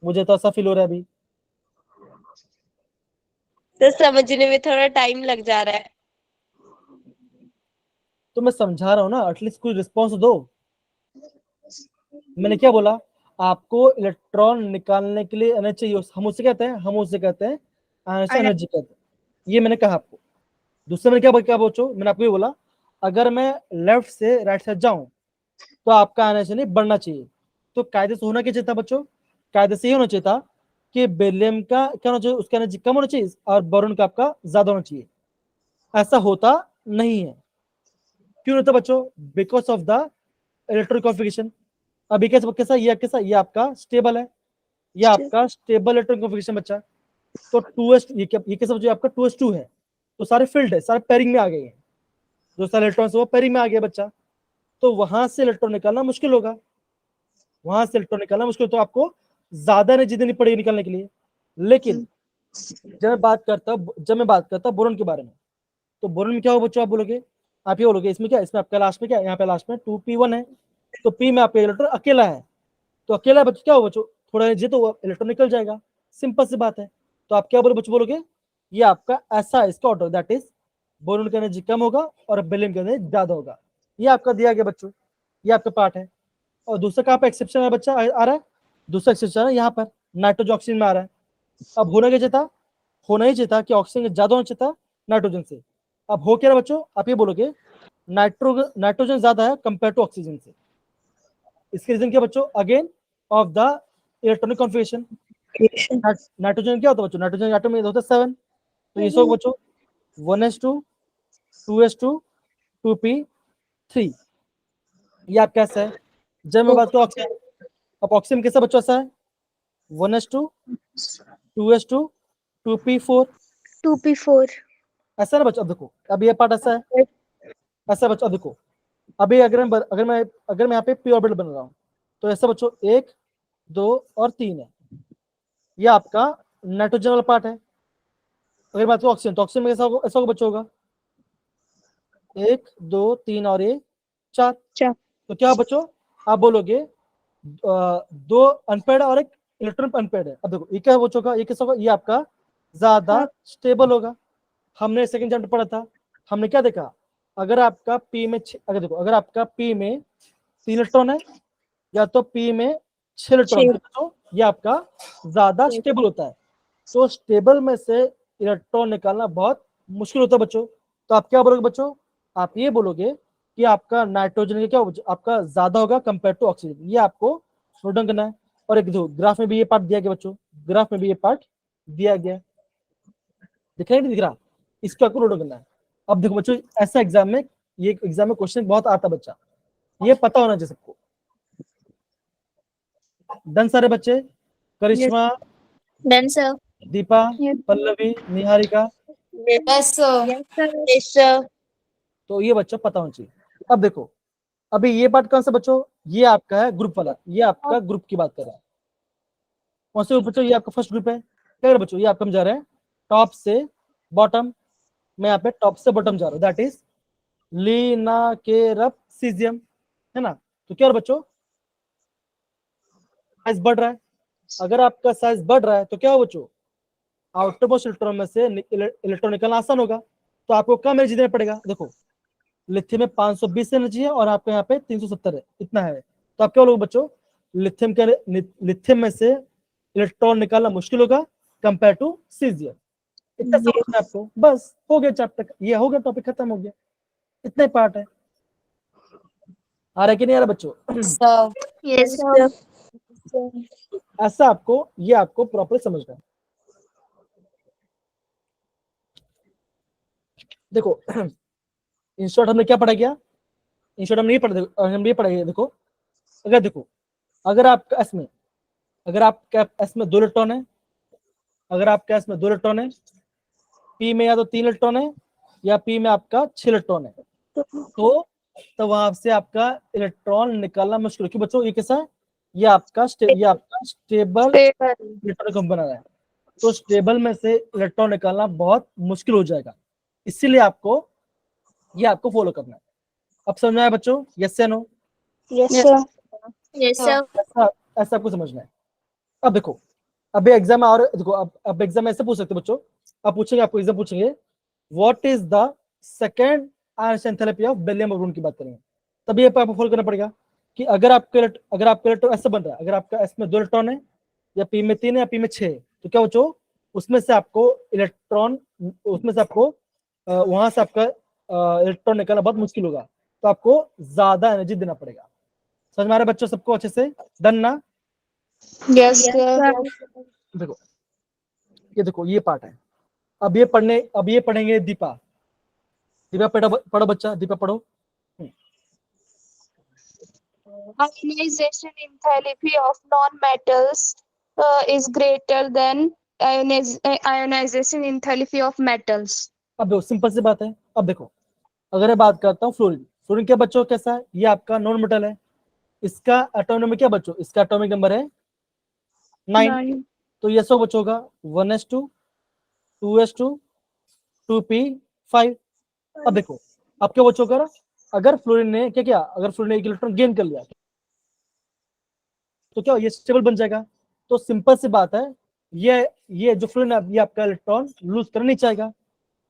मुझे तो ऐसा फील हो रहा है अभी। तो समझने में थोड़ा टाइम लग जा रहा है। तो मैं समझा रहा हूँ ना, एटलीस्ट कोई रिस्पॉन्स दो। मैंने क्या बोला? आपको इलेक्ट्रॉन निकालने के लिए एनर्जी चाहिए, हम उसे कहते हैं एनर्जी कहते हैं। ये मैंने कहा आपको। दूसरा मैंने क्या बोचो? मैंने आपको ये बोला अगर मैं लेफ्ट से राइट साइड जाऊं तो आपका एनर्जी नहीं बढ़ना चाहिए, तो कायदे से होना क्या चाहिए था बच्चों, कायदे से ये होना चाहिए था कि बेरिलियम का क्या होना चाहिए, उसका एनर्जी कम होना चाहिए और बोरॉन का आपका ज्यादा होना चाहिए। ऐसा होता नहीं है। क्यों नहीं होता बच्चों, because of the electronic configuration. अभी कैसा ये आपका स्टेबल है, ये आपका स्टेबल इलेक्ट्रॉनिक कॉन्फ़िगरेशन बच्चा। तो 2s ये कैसा बच्चों आपका 2s2 है, तो सारे फील्ड है, सारे पेयरिंग में आ गए हैं, जो सारे इलेक्ट्रॉन्स वो पेयरिंग में आ गए बच्चा। तो वहां से इलेक्ट्रॉन निकालना मुश्किल होगा, वहां से इलेक्ट्रॉन निकालना मुश्किल, तो आपको ज्यादा एनर्जी देनी पड़ेगी निकालने के लिए। लेकिन जब मैं बात करता बोरॉन के बारे में, तो बोरॉन में क्या हो बच्चों, आप बोलोगे, आप ये बोलोगे इसमें क्या, इसमें आपका लास्ट में क्या, यहाँ पे लास्ट में 2p1 है, तो p में आपका इलेक्ट्रॉन अकेला है, तो अकेला बच्चों क्या हो बच्चों, थोड़ा एनर्जी तो इलेक्ट्रॉन निकल जाएगा, सिंपल सी बात है। तो आप क्या बच्चों बोलोगे, ये आपका ऐसा है, इसका ऑर्डर, दैट इज बोरॉन का एनर्जी कम होगा और बेरिलियम का एनर्जी ज्यादा होगा। ये आपका दिया गया बच्चों, ये आपका पार्ट है। और दूसरा कहाँ पे एक्सेप्शन है बच्चा, आ रहा है, दूसरा एक्सेप्शन है यहाँ पर नाइट्रोजन ऑक्सीजन में आ रहा है। अब होना क्या चाहिए था, होना ही चाहिए था कि ऑक्सीजन ज्यादा होना चाहिए था नाइट्रोजन से। अब हो क्या रहा बच्चों, आप ये बोलोगे नाइट्रोजन ज्यादा है कंपेयर टू ऑक्सीजन से। इसके रीजन क्या बच्चों, again of the electronic configuration. Nitrogen क्या होता है बच्चों, नाइट्रोजन एटम में होता है 7, तो ये सब बच्चों 1s2 2s2 2p3। ये आप कैसा है, जब मैं बात करूं ऑक्सीजन, अब ऑक्सीजन कैसा बच्चों ऐसा है 1s2 2s2 2p4 2p4 ऐसा ना बच्चों। अब देखो, अब ये पार्ट ऐसा है, ऐसा बच्चों। अब देखो, अभी अगर मैं यहाँ पे p ऑर्बिटल बन रहा हूँ, तो ऐसा बच्चों 1 2 और 3 है, ये आपका नाइट्रोजन वाला पार्ट है। अगर बात करूं ऑक्सीजन, तो ऑक्सीजन में ऐसा होगा बच्चों, होगा 1 2 3 और ये 4। तो क्या बच्चों, आप बोलोगे दो अनपेड और एक इलेक्ट्रॉन अनपेड है। अब देखो ये क्या है बच्चों का, ये कैसा होगा, ये आपका ज्यादा स्टेबल होगा। हमने सेकंड चैप्टर पढ़ा था, हमने क्या देखा, अगर आपका p में अगर देखो, अगर आपका p में 3 इलेक्ट्रॉन है या तो p में 6 इलेक्ट्रॉन है, तो ये आपका ज्यादा स्टेबल होता है। तो स्टेबल में से इलेक्ट्रॉन निकालना बहुत मुश्किल होता है बच्चों। तो आप क्या बोलोगे बच्चों, आप ये बोलोगे कि आपका नाइट्रोजन का क्या आपका ज्यादा होगा कंपेयर टू ऑक्सीजन। ये आपको नोट डाउन करना है। और एक देखो ग्राफ में भी ये पार्ट दिया गया बच्चों, ग्राफ में भी ये पार्ट दिया गया, दिख रहा है नहीं दिख रहा, इसको आपको नोट डाउन करना है। अब देखो बच्चों, ऐसा एग्जाम में, ये एग्जाम में क्वेश्चन बहुत आता बच्चा, ये पता होना चाहिए सबको। डन सारे बच्चे, करिश्मा, Done, sir. Deepa, Pallavi, Niharika, yes sir Yes, sir. तो ये बच्चों पता होना चाहिए। अब देखो, अभी ये पार्ट कौन सा बच्चों, ये आपका है ग्रुप वाला, ये आपका ग्रुप की बात कर रहा है। कौन से बच्चों, ये आपका फर्स्ट ग्रुप है। क्या कर बच्चों, ये आपका हम जा रहे हैं टॉप से बॉटम, मैं यहाँ पे टॉप से बॉटम जा रहा हूँ, दैट इज लिनाकेरप सीजियम, है ना। तो क्या बच्चों, साइज बढ़ रहा है। अगर आपका साइज बढ़ रहा है तो क्या हो बच्चों, आउटर मोस्ट इलेक्ट्रॉन में से इलेक्ट्रॉन निकालना आसान होगा, तो आपको कम एनर्जी देना पड़ेगा। देखो लिथियम में 520 एनर्जी है और आपके यहाँ पे 370 है, इतना है। तो आप क्या बोलोगे बच्चों, लिथियम में से इलेक्ट्रॉन निकालना मुश्किल होगा कंपेयर टू सीजियम। इतना समझना है आपको, बस हो गया चैप्टर, ये हो गया, टॉपिक खत्म हो गया, इतने पार्ट है। आ रहा है कि नहीं आ रहा बच्चों, sir Yes, sir. ऐसा आपको, ये आपको प्रॉपर समझना है। देखो इन शॉर्ट हमने क्या पढ़ा गया, इन शॉर्ट हमने ये पढ़ा, हम ये पढ़ाएंगे। देखो अगर आपका एस में, अगर आपका एस में 2 इलेक्ट्रॉन है, अगर आपका एस में 2 इलेक्ट्रॉन है, पी में या तो 3 इलेक्ट्रॉन है या पी में आपका 6 इलेक्ट्रॉन है, तो वहां से आपका इलेक्ट्रॉन निकालना मुश्किल है। क्यों बच्चों, ये कैसा है, ये आपका स्टेबल इलेक्ट्रॉन कम बना रहा है, तो स्टेबल में से इलेक्ट्रॉन निकालना बहुत मुश्किल हो जाएगा। इसीलिए आपको ये आपको फॉलो करना है। अब समझ में आया बच्चों, यस या no, Yes, sir. Yes, sir. ऐसा आपको समझना है। अब देखो, अब एग्जाम और देखो, अब एग्जाम ऐसे पूछ सकते हो बच्चों, अब पूछेंगे, आपको एग्जाम पूछेंगे what is the second ion enthalpy of beryllium और बोरॉन की बात करेंगे, तभी आपको फॉलो करना पड़ेगा कि अगर आपका इलेक्ट्रॉन ऐसे बन रहा है, अगर आपका एस में 2 इलेक्ट्रॉन है या पी में 3 है या पी में 6, तो क्या बच्चों, उसमें से आपको इलेक्ट्रॉन, उसमें से आपको वहां से आपका इलेक्ट्रॉन निकालना बहुत मुश्किल होगा, तो आपको ज्यादा एनर्जी देना पड़ेगा। समझ में आ रहा है बच्चों सबको अच्छे से? डन ना? Yes, sir. देखो ये देखो ये पार्ट है। अब ये पढ़ेंगे दीपा। दीपा पढ़ो बच्चा, दीपा पढ़ो। Ionization enthalpy of non-metals is greater than ionization enthalpy of metals. अब देखो सिंपल सी बात है। अब देखो अगर मैं बात करता हूँ फ्लोरीन, फ्लोरीन क्या बच्चों कैसा है? ये आपका नॉन मेटल है। इसका एटॉमिक नंबर क्या बच्चों? इसका एटॉमिक नंबर है 9। तो ये सो बच्चों का 1s2 2s2 2p5। अब देखो अब क्या बच्चों का, अगर फ्लोरीन ने क्या किया, अगर फ्लोरीन ने एक इलेक्ट्रॉन गेन कर लिया तो क्या ये स्टेबल बन जाएगा। तो सिंपल सी बात है, ये जो फ्लोरीन है ये आपका इलेक्ट्रॉन लूज करना नहीं चाहेगा।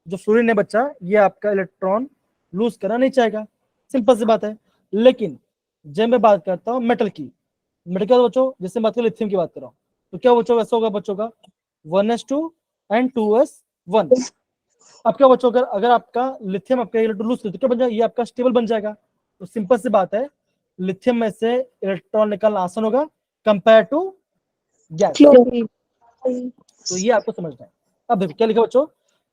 जो फ्लोरीन है बच्चा ये आपका इलेक्ट्रॉन लूज करना नहीं चाहेगा, सिंपल सी बात है। लेकिन जब मैं बात करता हूँ मेटल की, मेटल क्या बच्चों, जैसे बात करो लिथियम की बात कर रहा हूँ, तो क्या बच्चों ऐसा होगा बच्चों का 1s2 एंड 2s1। अब क्या बच्चों अगर आपका लिथियम आपका इलेक्ट्रॉन लूज कर तो क्या बन जाएगा, ये आपका स्टेबल बन जाएगा। तो सिंपल सी बात है, लिथियम में से इलेक्ट्रॉन निकालना आसान होगा कंपेयर टू गैस। तो ये आपको समझना है। अब देखो क्या लिखा बच्चों,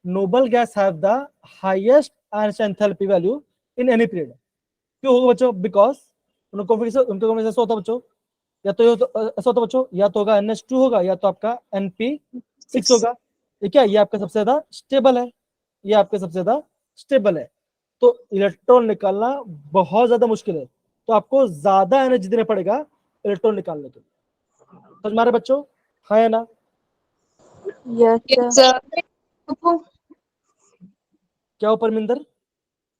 noble guys have the highest ionic enthalpy value in any period. क्यों होगा बच्चों? बिकॉज उनका कॉम्बिनेशन ऐसा होता बच्चों, या तो ऐसा होता बच्चों, या तो होगा NH2 होगा या तो आपका NP6 होगा। ठीक है, ये आपका सबसे ज्यादा स्टेबल है, ये आपके सबसे ज्यादा स्टेबल है। तो इलेक्ट्रॉन निकालना बहुत ज्यादा मुश्किल है, तो आपको ज्यादा एनर्जी देना पड़ेगा इलेक्ट्रॉन निकालने के लिए। समझ में आ रहा है बच्चों? हाँ या ना? Yes, sir. क्या हो परमिंदर?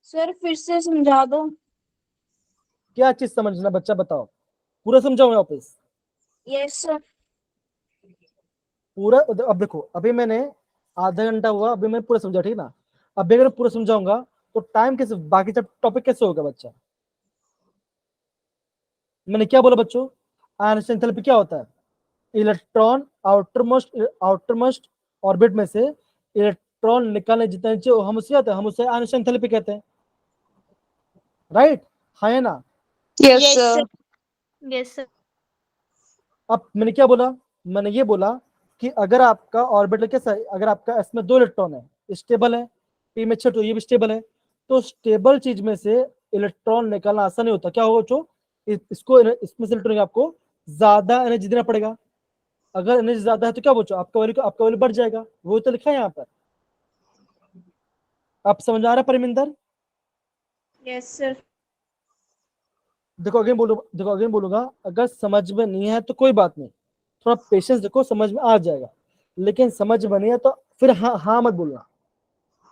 सर फिर से समझा दो। क्या चीज समझना बच्चा बताओ, पूरा समझाओ वापस। Yes sir. पूरा अब देखो, अभी मैंने आधा घंटा हुआ, अभी मैं पूरा समझा, ठीक ना? अभी अगर पूरा समझाऊंगा तो टाइम कैसे, बाकी सब टॉपिक कैसे होगा बच्चा? मैंने क्या बोला बच्चों, आयनिक एंथैल्पी क्या होता है? इलेक्ट्रॉन आउटरमोस्ट ऑर्बिट में से इलेक्ट्रॉन निकालने जितने जो हम उसे कहते हैं, हम उसे आयनिक एंथैल्पी कहते हैं, राइट? हाँ या ना? Yes, sir. Yes sir. अब मैंने क्या बोला, मैंने ये बोला कि अगर आपका ऑर्बिटल कैसा है, अगर आपका एस में 2 इलेक्ट्रॉन है, स्टेबल है, पी में 6 तो ये भी स्टेबल है, तो स्टेबल चीज में से इलेक्ट्रॉन निकालना आसान नहीं होता। क्या होगा बच्चों, इसको इसमें से इलेक्ट्रॉन आपको ज्यादा एनर्जी देना पड़ेगा। अगर एनर्जी ज्यादा है तो क्या बच्चों, आपका वैल्यू बढ़ जाएगा। वो तो लिखा है यहाँ पर, आप समझ आ रहा है परमिंदर? Yes sir. देखो अगेन बोलूंगा, अगर समझ में नहीं है तो कोई बात नहीं, थोड़ा पेशेंस देखो, समझ में आ जाएगा। लेकिन समझ में नहीं है तो फिर हाँ मत बोलना।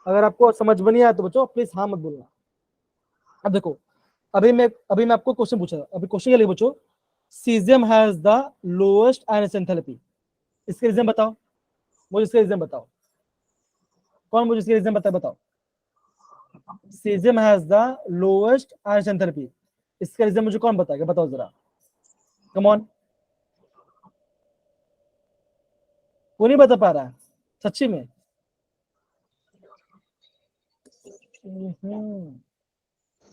अगर आपको समझ में नहीं आया तो बच्चों प्लीज हाँ मत बोलना। अब देखो, अभी मैं आपको क्वेश्चन पूछा, अभी क्वेश्चन क्या लिखा बच्चों, caesium has the lowest ionic enthalpy. इसके रीजन बताओ मुझे, इसके रीजन बताओ, कौन मुझे इसके रीजन बताओ। Caesium has the lowest ionic enthalpy, इसका रीजन मुझे कौन बताएगा, बताओ जरा, कम ऑन। वो नहीं बता पा रहा है सच्ची में?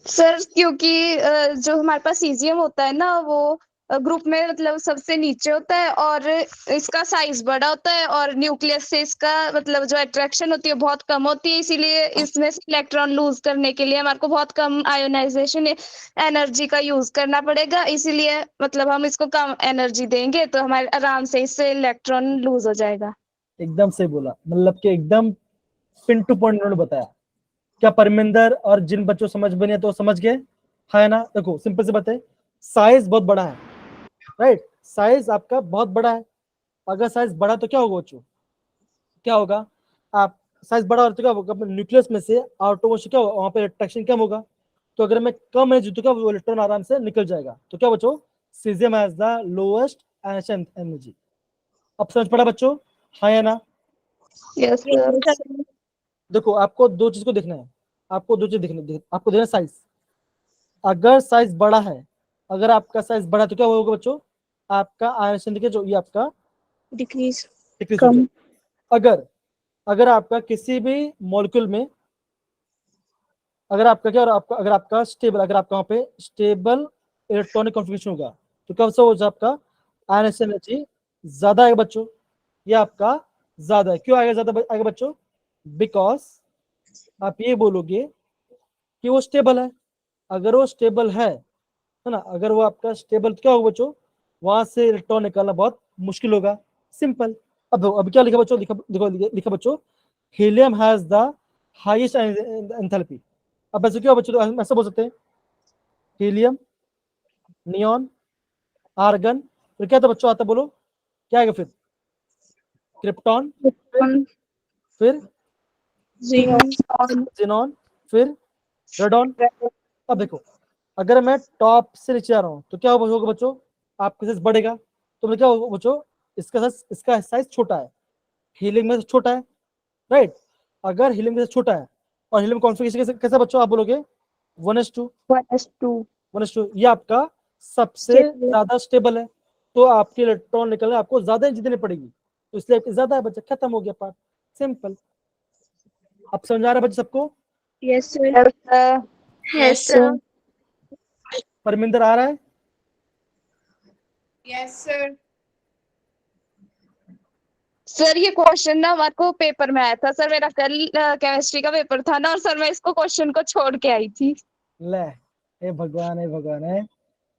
सर क्योंकि जो हमारे पास सीजियम होता है ना वो ग्रुप में मतलब सबसे नीचे होता है और इसका साइज बड़ा होता है और न्यूक्लियस से इसका मतलब जो अट्रैक्शन होती है बहुत कम होती है, इसीलिए इसमें से इलेक्ट्रॉन लूज करने के लिए हमारे को बहुत कम आयोनाइजेशन एनर्जी का यूज करना पड़ेगा। इसीलिए मतलब हम इसको कम एनर्जी देंगे तो हमारे आराम से इससे इलेक्ट्रॉन लूज हो जाएगा। एकदम सही बोला, मतलब कि एकदम पिन टू पॉइंट उन्होंने बताया। क्या परमिंदर और जिन बच्चों समझ में नहीं है तो समझ गए? है ना? देखो सिंपल से बात है, साइज बहुत बड़ा है, राइट? साइज आपका बहुत बड़ा है। अगर साइज बड़ा तो क्या होगा बच्चों, क्या होगा, आप साइज बड़ा और तो क्या होगा, न्यूक्लियस में से आउटरमोस्ट क्या होगा, वहां पे अट्रैक्शन कम होगा। तो अगर मैं कम एनर्जी तो क्या वो इलेक्ट्रॉन आराम से निकल जाएगा। तो क्या बच्चों, caesium has the lowest ionic energy. अब समझ पड़ा बच्चों? हाँ या ना? Yes sir. देखो आपको दो चीज को देखना है, आपको दो चीज आपको देखना साइज। अगर साइज बड़ा है, अगर आपका साइज बड़ा तो क्या होगा बच्चों, आपका आयनिक देखिए जो ये आपका डिक्रीज डिक्रीज हो कम। जाएगा। अगर आपका किसी भी मॉलिक्यूल में, अगर आपका क्या, अगर आपका स्टेबल, अगर आपका वहां पे स्टेबल इलेक्ट्रॉनिक कॉन्फ़िगरेशन होगा तो कब से हो जाए आपका आयन एनर्जी ज्यादा आएगा बच्चों, ये आपका ज्यादा है। क्यों आएगा ज्यादा आएगा बच्चों? बिकॉज आप ये बोलोगे कि वो स्टेबल है। अगर वो स्टेबल है ना, अगर वो आपका स्टेबल क्या होगा बच्चों, वहां से इलेक्ट्रॉन निकालना बहुत मुश्किल होगा। सिंपल। अब क्या लिखा बच्चों, देखो लिखा बच्चों, helium has the highest enthalpy. अब ऐसे क्या बच्चों, हम ऐसा बोल सकते हैं हीलियम, नियॉन, आर्गन, फिर क्या था बच्चों आता, बोलो क्या आएगा फिर? क्रिप्टॉन, फिर ज़ीनॉन, फिर रेडॉन। अब देखो अगर मैं टॉप से नीचे आ रहा हूँ तो क्या होगा बच्चों, आपका साइज बढ़ेगा। तो मतलब क्या होगा बच्चों, इसका साइज छोटा है, हीलियम में से छोटा है, राइट। अगर हीलियम में से छोटा है और हीलियम कॉन्फ़िगरेशन कैसा बच्चों, आप बोलोगे 1:2, ये आपका सबसे ज्यादा स्टेबल है। तो आपके इलेक्ट्रॉन निकलने आपको ज्यादा एनर्जी देनी पड़ेगी, तो इसलिए आपकी ज्यादा है बच्चा, खत्म हो गया पार्ट, सिंपल। अब समझ आ रहा है बच्चे सबको? Yes, sir. Yes, sir. Parminder आ रहा है? Yes, sir. सर ये क्वेश्चन ना हमारे को पेपर में आया था सर, मेरा कल केमिस्ट्री का पेपर था ना, और सर मैं इसको क्वेश्चन को छोड़ के आई थी। ले, हे भगवान है,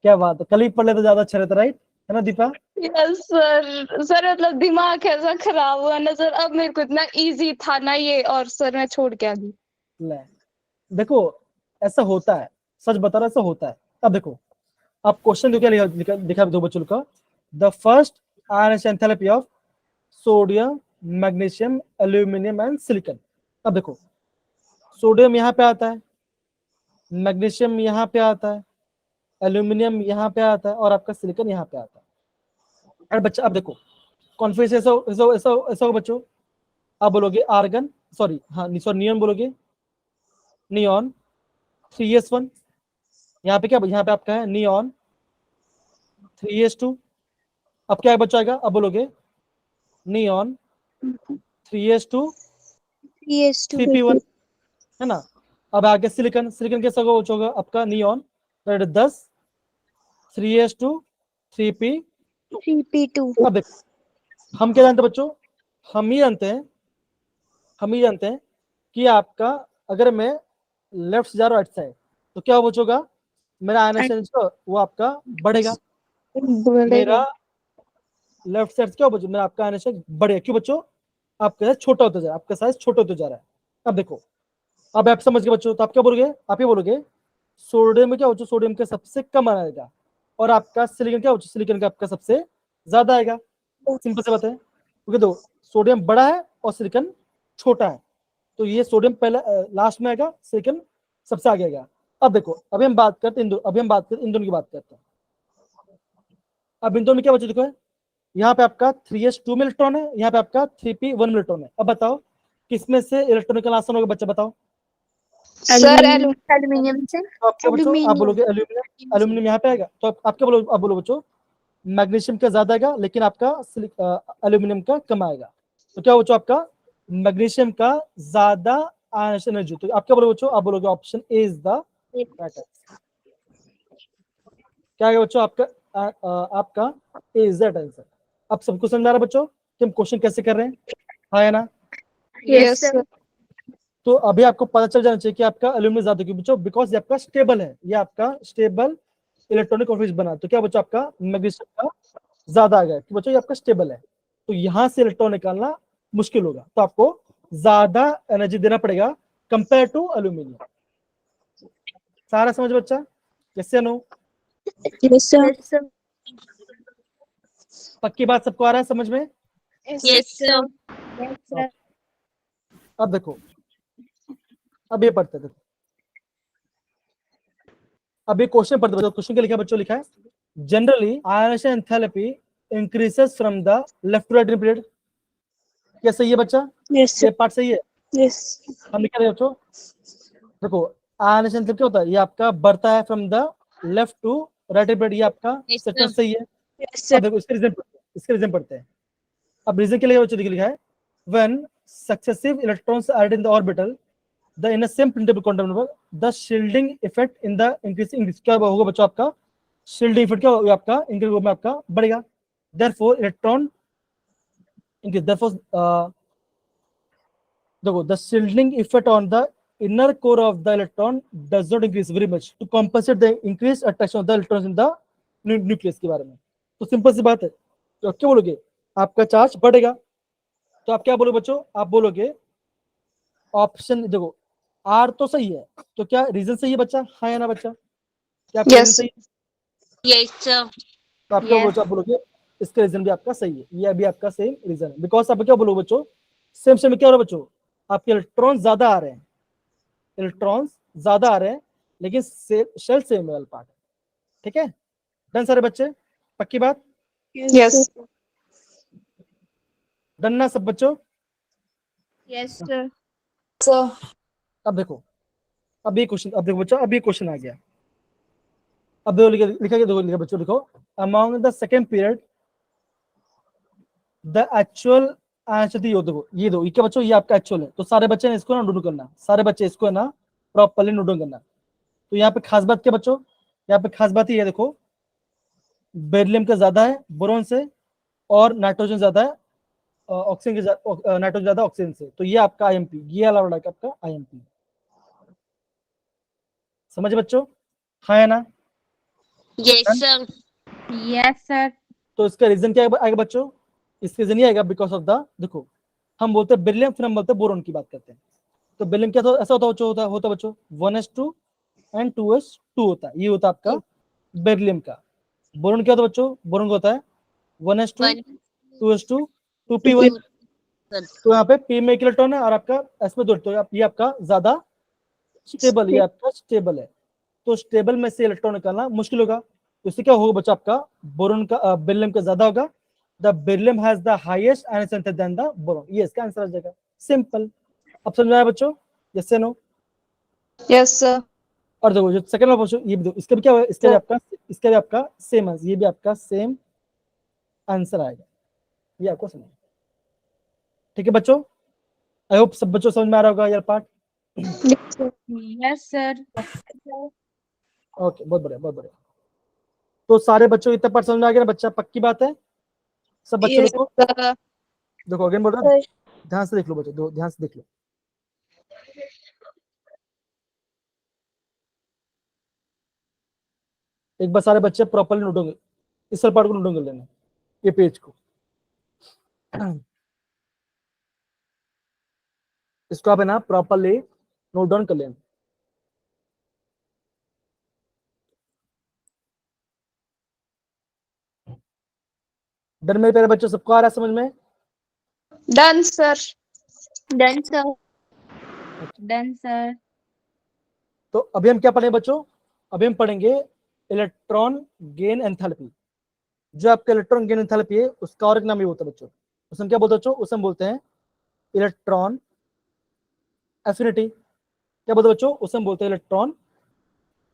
क्या बात है, कल ही पढ़ ले तो ज्यादा अच्छा रहता, राइट है ना दीपा? Yes sir. सर मतलब दिमाग ऐसा खराब हुआ ना सर, अब मेरे को इतना इजी था ना ये, और सर मैं छोड़ के आ गई। ले, देखो ऐसा होता है, सच बता रहा, ऐसा होता है। अब देखो आप क्वेश्चन क्या लिखा दो बच्चों का, the first ion enthalpy of sodium, magnesium, aluminium and silicon. अब देखो सोडियम यहाँ पे आता है, मैग्नीशियम यहाँ पे आता है, एल्यूमिनियम यहाँ पे आता है और आपका सिलिकॉन यहाँ पे आता है। अरे बच्चा अब देखो कॉन्फिगरेशन ऐसा हो बच्चों, आप बोलोगे आर्गन, सॉरी नियॉन बोलोगे, नियॉन 3s1, यहाँ पे क्या, यहाँ पे आपका है नियॉन 3s2। अब क्या बच्चा आएगा, अब बोलोगे नियॉन 3s2 3p1, है ना। अब आगे सिलिकॉन कैसा होगा आपका, नियॉन 10 3s2 3p2। अब देखो हम क्या जानते हैं बच्चों, हम ही जानते हैं कि आपका अगर मैं लेफ्ट से जा रहा हूँ राइट साइड तो क्या बचोगा, मेरा आयन वो आपका बढ़ेगा, मेरा लेफ्ट साइड क्या बचो, मेरा आपका आयन बढ़ेगा। क्यों बच्चों, आपका साइज छोटा होता जा रहा है, आपका साइज छोटा होता जा रहा है। अब देखो अब आप समझ गए बच्चों, तो आप क्या बोलोगे, आप ये बोलोगे सोडियम में क्या हो, सोडियम का सबसे कम आएगा और आपका सिलिकॉन क्या हो, सिलिकॉन का आपका सबसे ज्यादा आएगा। सिंपल से बात है, क्योंकि दो सोडियम बड़ा है और सिलिकॉन छोटा है, तो ये सोडियम पहले लास्ट में आएगा, सिलिकॉन सबसे आगे आएगा। अब देखो अभी हम बात करते हैं इन दोनों की बात करते हैं। अब इन दोनों में क्या बच्चे देखो, यहाँ पे आपका 3s2 में इलेक्ट्रॉन है, यहाँ पे आपका 3p1 में इलेक्ट्रॉन है। अब बताओ किसमें से इलेक्ट्रॉनिकल आसान होगा बच्चा, बताओ। सर एल्यूमिनियम से। तो आप क्या बच्चों, आप बोलोगे एल्यूमिनियम यहाँ पे आएगा, तो आप क्या बोलो, आप बोलो बच्चों मैग्नीशियम का ज्यादा आएगा लेकिन आपका एल्यूमिनियम का कम आएगा। तो क्या बच्चों आपका मैग्नीशियम का ज्यादा आयन एनर्जी, तो आप क्या बोलोगे बच्चों, आप बोलोगे option A is the right answer. क्या है बच्चों आपका ए इज द राइट आंसर। अब सबको समझ आ रहा है बच्चों कि हम क्वेश्चन कैसे कर रहे हैं, हाँ या ना? Yes sir. तो अभी आपको पता चल जाना चाहिए कि आपका एल्यूमिनियम ज्यादा, क्यों बच्चों, बिकॉज ये आपका स्टेबल है, ये आपका स्टेबल इलेक्ट्रॉनिक कॉन्फिगरेशन बना। तो क्या बच्चों आपका मैग्नीशियम का ज्यादा आ गया कि बच्चों ये आपका स्टेबल है, तो यहां से इलेक्ट्रॉन निकालना मुश्किल होगा, तो आपको ज्यादा एनर्जी देना पड़ेगा कंपेयर टू एल्यूमिनियम। सारा समझ बच्चा, यस या नो? Yes, sir. पक्की बात सबको आ रहा है समझ में? Yes, sir. अब देखो अब ये पढ़ते देखो, अब ये क्वेश्चन पढ़ते बच्चों। क्वेश्चन क्या लिखा है बच्चों, लिखा है generally ionisation enthalpy increases from the left to right in period. क्या सही है बच्चा? Yes, ये sir. पार्ट सही है? Yes. हम लिख रहे हैं बच्चों, देखो आयनाइजेशन एंथैल्पी क्या होता है, ये आपका बढ़ता है from the left to right in period, ये आपका Yes, सेक्शन sir. सही है। Yes, sir. अब देखो इसके रीजन पढ़ते हैं। अब रीजन क्या लिखा बच्चों, लिखा है when successive electrons are added in the orbital the in a same printable quantum number the shielding effect in the increasing, क्या होगा बच्चों आपका शील्डिंग इफेक्ट क्या होगा आपका, इनके ग्रुप में आपका बढ़ेगा, देयरफॉर इलेक्ट्रॉन इंक्रीज, देयरफॉर देखो the shielding effect on the inner core of the electron does not increase very much to compensate the increased attraction of the electrons in the nucleus के बारे में। तो simple सी बात है, तो आप क्या बोलोगे, आपका चार्ज बढ़ेगा, तो आप क्या बोलोगे बच्चों, आप बोलोगे ऑप्शन, देखो आर तो सही है, तो क्या रीजन सही है बच्चा, हाँ या ना बच्चा, क्या आपका Yes. रीजन सही है, Yes, sir. तो आप क्या Yes. बोलोगे, आप बोलोगे इसका रीजन भी आपका सही है, ये भी आपका सेम रीजन है, बिकॉज आप क्या बोलोगे बच्चों, सेम सेम क्या हो रहा है बच्चों, आपके इलेक्ट्रॉन ज्यादा आ रहे हैं, इलेक्ट्रॉन्स ज्यादा आ रहे हैं, लेकिन शेल सेम है पार्ट, ठीक है, डन सारे बच्चे, पक्की बात, Yes. डन ना सब बच्चों। Yes, sir. अब देखो, अब ये क्वेश्चन, अब देखो बच्चों, अब ये क्वेश्चन आ गया, अब देखो लिखा गया, देखो लिखा बच्चों, लिखो among the second period the actual answer, देखो ये दो, ये क्या बच्चों, ये आपका एक्चुअल है, तो सारे बच्चे ने इसको ना नोट करना, सारे बच्चे इसको है ना प्रॉपर्ली नोट करना। तो यहाँ पे खास बात क्या बच्चों, यहाँ पे खास बात ये है, देखो बेरिलियम का ज्यादा है बोरॉन से, और नाइट्रोजन ज्यादा है ऑक्सीजन के, नाइट्रोजन ज्यादा ऑक्सीजन से, तो ये आपका आईएमपी, ये वाला आपका आईएमपी, समझ बच्चों, हाँ या ना, Yes, sir. Yes, sir. तो इसका रीजन क्या आएगा बच्चों, इसका रीजन ये आएगा बिकॉज ऑफ द, देखो हम बोलते हैं बेरिलियम, फिर हम बोलते हैं बोरॉन की बात करते हैं, तो बेरिलियम क्या ऐसा होता बच्चों 1s2 एंड 2s2 होता है, ये होता है आपका बेरिलियम का। बोरॉन क्या होता है बच्चों, बोरॉन का होता है 1s2 One. 2s2 2p1, Sir. तो यहाँ पे p में एक इलेक्ट्रॉन है और आपका s में 2, तो ये आपका ज्यादा स्टेबल, ये आपका स्टेबल है, तो स्टेबल में से इलेक्ट्रॉन निकालना मुश्किल होगा, तो इससे क्या होगा बच्चा, आपका बोरॉन का बेरिलियम का ज्यादा होगा, the beryllium has the highest ion strength than the boron, ये इसका आंसर आ जाएगा, सिंपल। अब समझ में आया बच्चों, यस से नो। Yes, sir. और देखो जो सेकंड वाला क्वेश्चन, ये भी देखो, इसका भी क्या होगा, इसका भी आपका सेम आंसर, ये भी आपका सेम आंसर आएगा, ये आपको समझ, ठीक है बच्चों, आई होप सब बच्चों समझ में आ रहा होगा यार पार्ट, Yes, sir. ओके बहुत बढ़िया बहुत बढ़िया, तो सारे बच्चों इतना पार्ट समझ में आ गया ना बच्चा, पक्की बात है, सब बच्चे Yes, देखो, sir. देखो अगेन बोल रहा हूं, ध्यान से देख लो बच्चों, ध्यान से देख लो, एक बार सारे बच्चे प्रॉपर्ली नोट होंगे, इस पार्ट को नोट कर लेना, ये पेज को, इसको आप है ना प्रॉपर्ली नोट डाउन कर लेना। डन मेरे प्यारे बच्चों, सबको आ रहा है समझ में, Done, sir. Done, sir. Done, sir. तो अभी हम क्या पढ़ेंगे बच्चों, अभी हम पढ़ेंगे इलेक्ट्रॉन गेन एंथैल्पी, जो आपका इलेक्ट्रॉन गेन एंथैल्पी है उसका और एक नाम ये होता है बच्चों, उसमें क्या बोलते हैं बच्चों, उसमें बोलते हैं इलेक्ट्रॉन एफिनिटी, क्या बोलते हैं बच्चों, उसमें बोलते हैं इलेक्ट्रॉन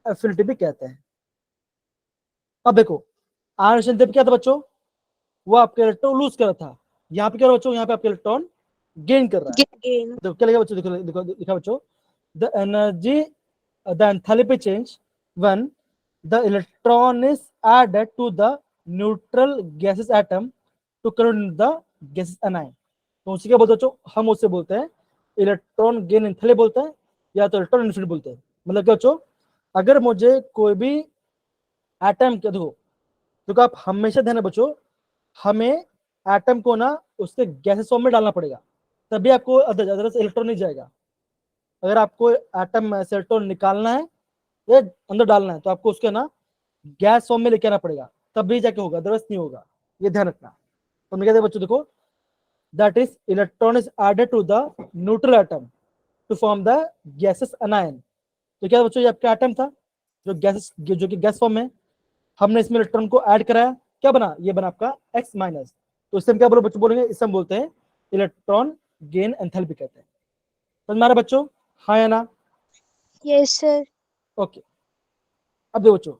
एफिनिटी भी कहते हैं। अब देखो आयन क्या था बच्चों, वो आपका इलेक्ट्रॉन लूज कर रहा था, यहाँ पे क्या हो रहा है बच्चों, यहाँ पे आपका इलेक्ट्रॉन गेन कर रहा है, Again. देखो क्या लिखा बच्चों, देखो लिखा बच्चों, the energy the enthalpy change when the electron is added to the neutral gaseous atom to convert the gaseous anion, तो उसे क्या बोलते हैं बच्चों, हम उससे बोलते हैं इलेक्ट्रॉन गेन एंथैल्पी बोलते हैं, या तो इलेक्ट्रॉन इन्फिनिटी बोलते हैं। मतलब क्या बच्चों, अगर मुझे कोई भी एटम के, देखो आप हमेशा ध्यान बच्चों, हमें एटम को ना उसके गैसेस फॉर्म में डालना पड़ेगा, तभी आपको अदरवाइज इलेक्ट्रॉन नहीं जाएगा, अगर आपको एटम में से इलेक्ट्रॉन निकालना है या अंदर डालना है, तो आपको उसके ना गैस फॉर्म में लेके आना पड़ेगा, तभी जाके होगा, अदरवाइज नहीं होगा, ये ध्यान रखना। तो मैं कहते बच्चों देखो, that is electron is added to the neutral atom to form the gaseous anion, तो क्या बच्चों, ये आपका एटम था जो कि गैस फॉर्म में, हमने इसमें इलेक्ट्रॉन को ऐड कराया, क्या बना, ये बना आपका X माइनस, तो इससे हम क्या बोलो बच्चों, बोलेंगे इससे हम बोलते हैं इलेक्ट्रॉन गेन एंथैल्पी कहते हैं, समझ में आ रहा बच्चों, हाँ या ना, Yes, sir. ओके। अब देखो बच्चों,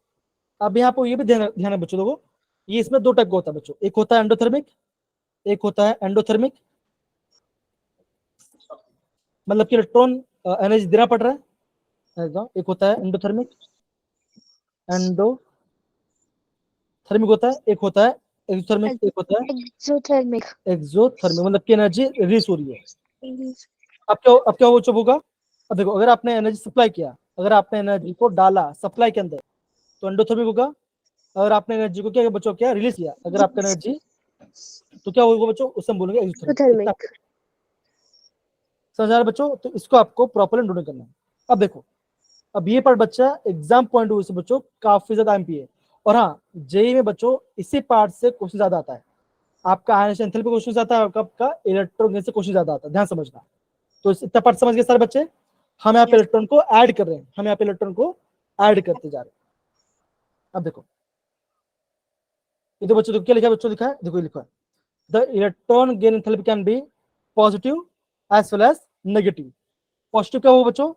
अब यहाँ पर ये भी ध्यान है बच्चों, देखो ये इसमें दो टाइप का होता है बच्चों, एक होता है एंडोथर्मिक, एक होता है एंडोथर्मिक, मतलब कि इलेक्ट्रॉन एनर्जी देना पड़ रहा है, एक होता है एंडोथर्मिक, एंडोथर्मिक थर्मिक होता है, एक होता है एक्सोथर्मिक, एक होता है एक्सोथर्मिक। एक्सोथर्मिक, मतलब की एनर्जी रिलीज हो रही है। अब क्या वो चुप होगा। अब देखो, अगर आपने एनर्जी सप्लाई किया, अगर आपने एनर्जी को डाला सप्लाई के अंदर तो एंडोथर्मिक होगा। अगर आपने एनर्जी को क्या बच्चों क्या रिलीज किया, अगर आपका एनर्जी, तो क्या होगा बच्चों, उसे हम बोलेंगे एक्सोथर्मिक। समझ आ रहा है बच्चों। तो इसको आपको प्रॉपर्ली नोट करना है। अब देखो, अब ये पार्ट बच्चा एग्जाम पॉइंट ऑफ व्यू से बच्चों काफी ज्यादा एमपी है। और हाँ, जेई में बच्चों इसी पार्ट से क्वेश्चन ज्यादा आता है। आपका आयनिक एंथैल्पी क्वेश्चन आता है, आपका इलेक्ट्रॉन से क्वेश्चन ज्यादा आता है, ध्यान समझना। तो इतना पार्ट समझ गए सारे बच्चे। हम यहाँ पे इलेक्ट्रॉन को ऐड कर रहे हैं, हम यहाँ पे इलेक्ट्रॉन को ऐड करते जा रहे हैं। अब देखो, ये तो बच्चों क्या लिखा है, बच्चों लिखा है, देखो लिखा है, the electron gain enthalpy can be positive as well as negative. Positive क्या होगा बच्चों,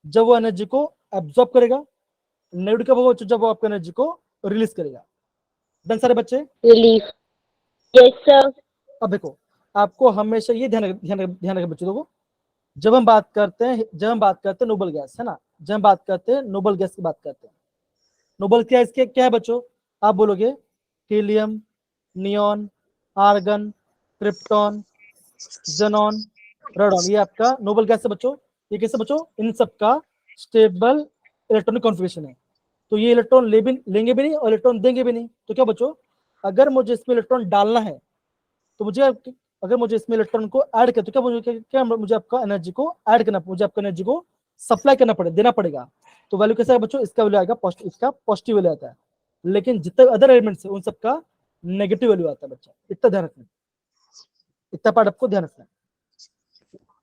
जब वो एनर्जी को एब्जॉर्ब करेगा। नेगेटिव क्या होगा बच्चों, जब वो आपका एनर्जी को रिलीज करेगा। डन सारे बच्चे। रिलीफ। Yes sir. अब देखो, आपको हमेशा ये ध्यान रखना बच्चों को, जब हम बात करते हैं नोबल गैस, है ना, जब हम बात करते हैं नोबल गैस की बात करते हैं, नोबल क्या इसके क्या है बच्चों, आप बोलोगे helium, neon, argon, krypton, xenon, radon, ये आपका नोबल गैस है बच्चों। ये कैसे बच्चों, इन सबका स्टेबल इलेक्ट्रॉनिक कॉन्फ़िगरेशन है। तो ये इलेक्ट्रॉन लेंगे भी नहीं और इलेक्ट्रॉन देंगे भी नहीं। तो क्या बच्चों, अगर मुझे इसमें इलेक्ट्रॉन डालना है, तो मुझे अगर मुझे इसमें इलेक्ट्रॉन को ऐड कर, तो मुझे आपका एनर्जी को ऐड करना, मुझे आपका एनर्जी को सप्लाई करना देना पड़ेगा। तो वैल्यू कैसा है बच्चों, इसका वैल्यू आएगा इसका पॉजिटिव वैल्यू आता है। लेकिन जितने अदर एलिमेंट्स है उन सबका नेगेटिव वैल्यू आता है बच्चा। इतना ध्यान रखना, इतना पार्ट आपको ध्यान रखना है।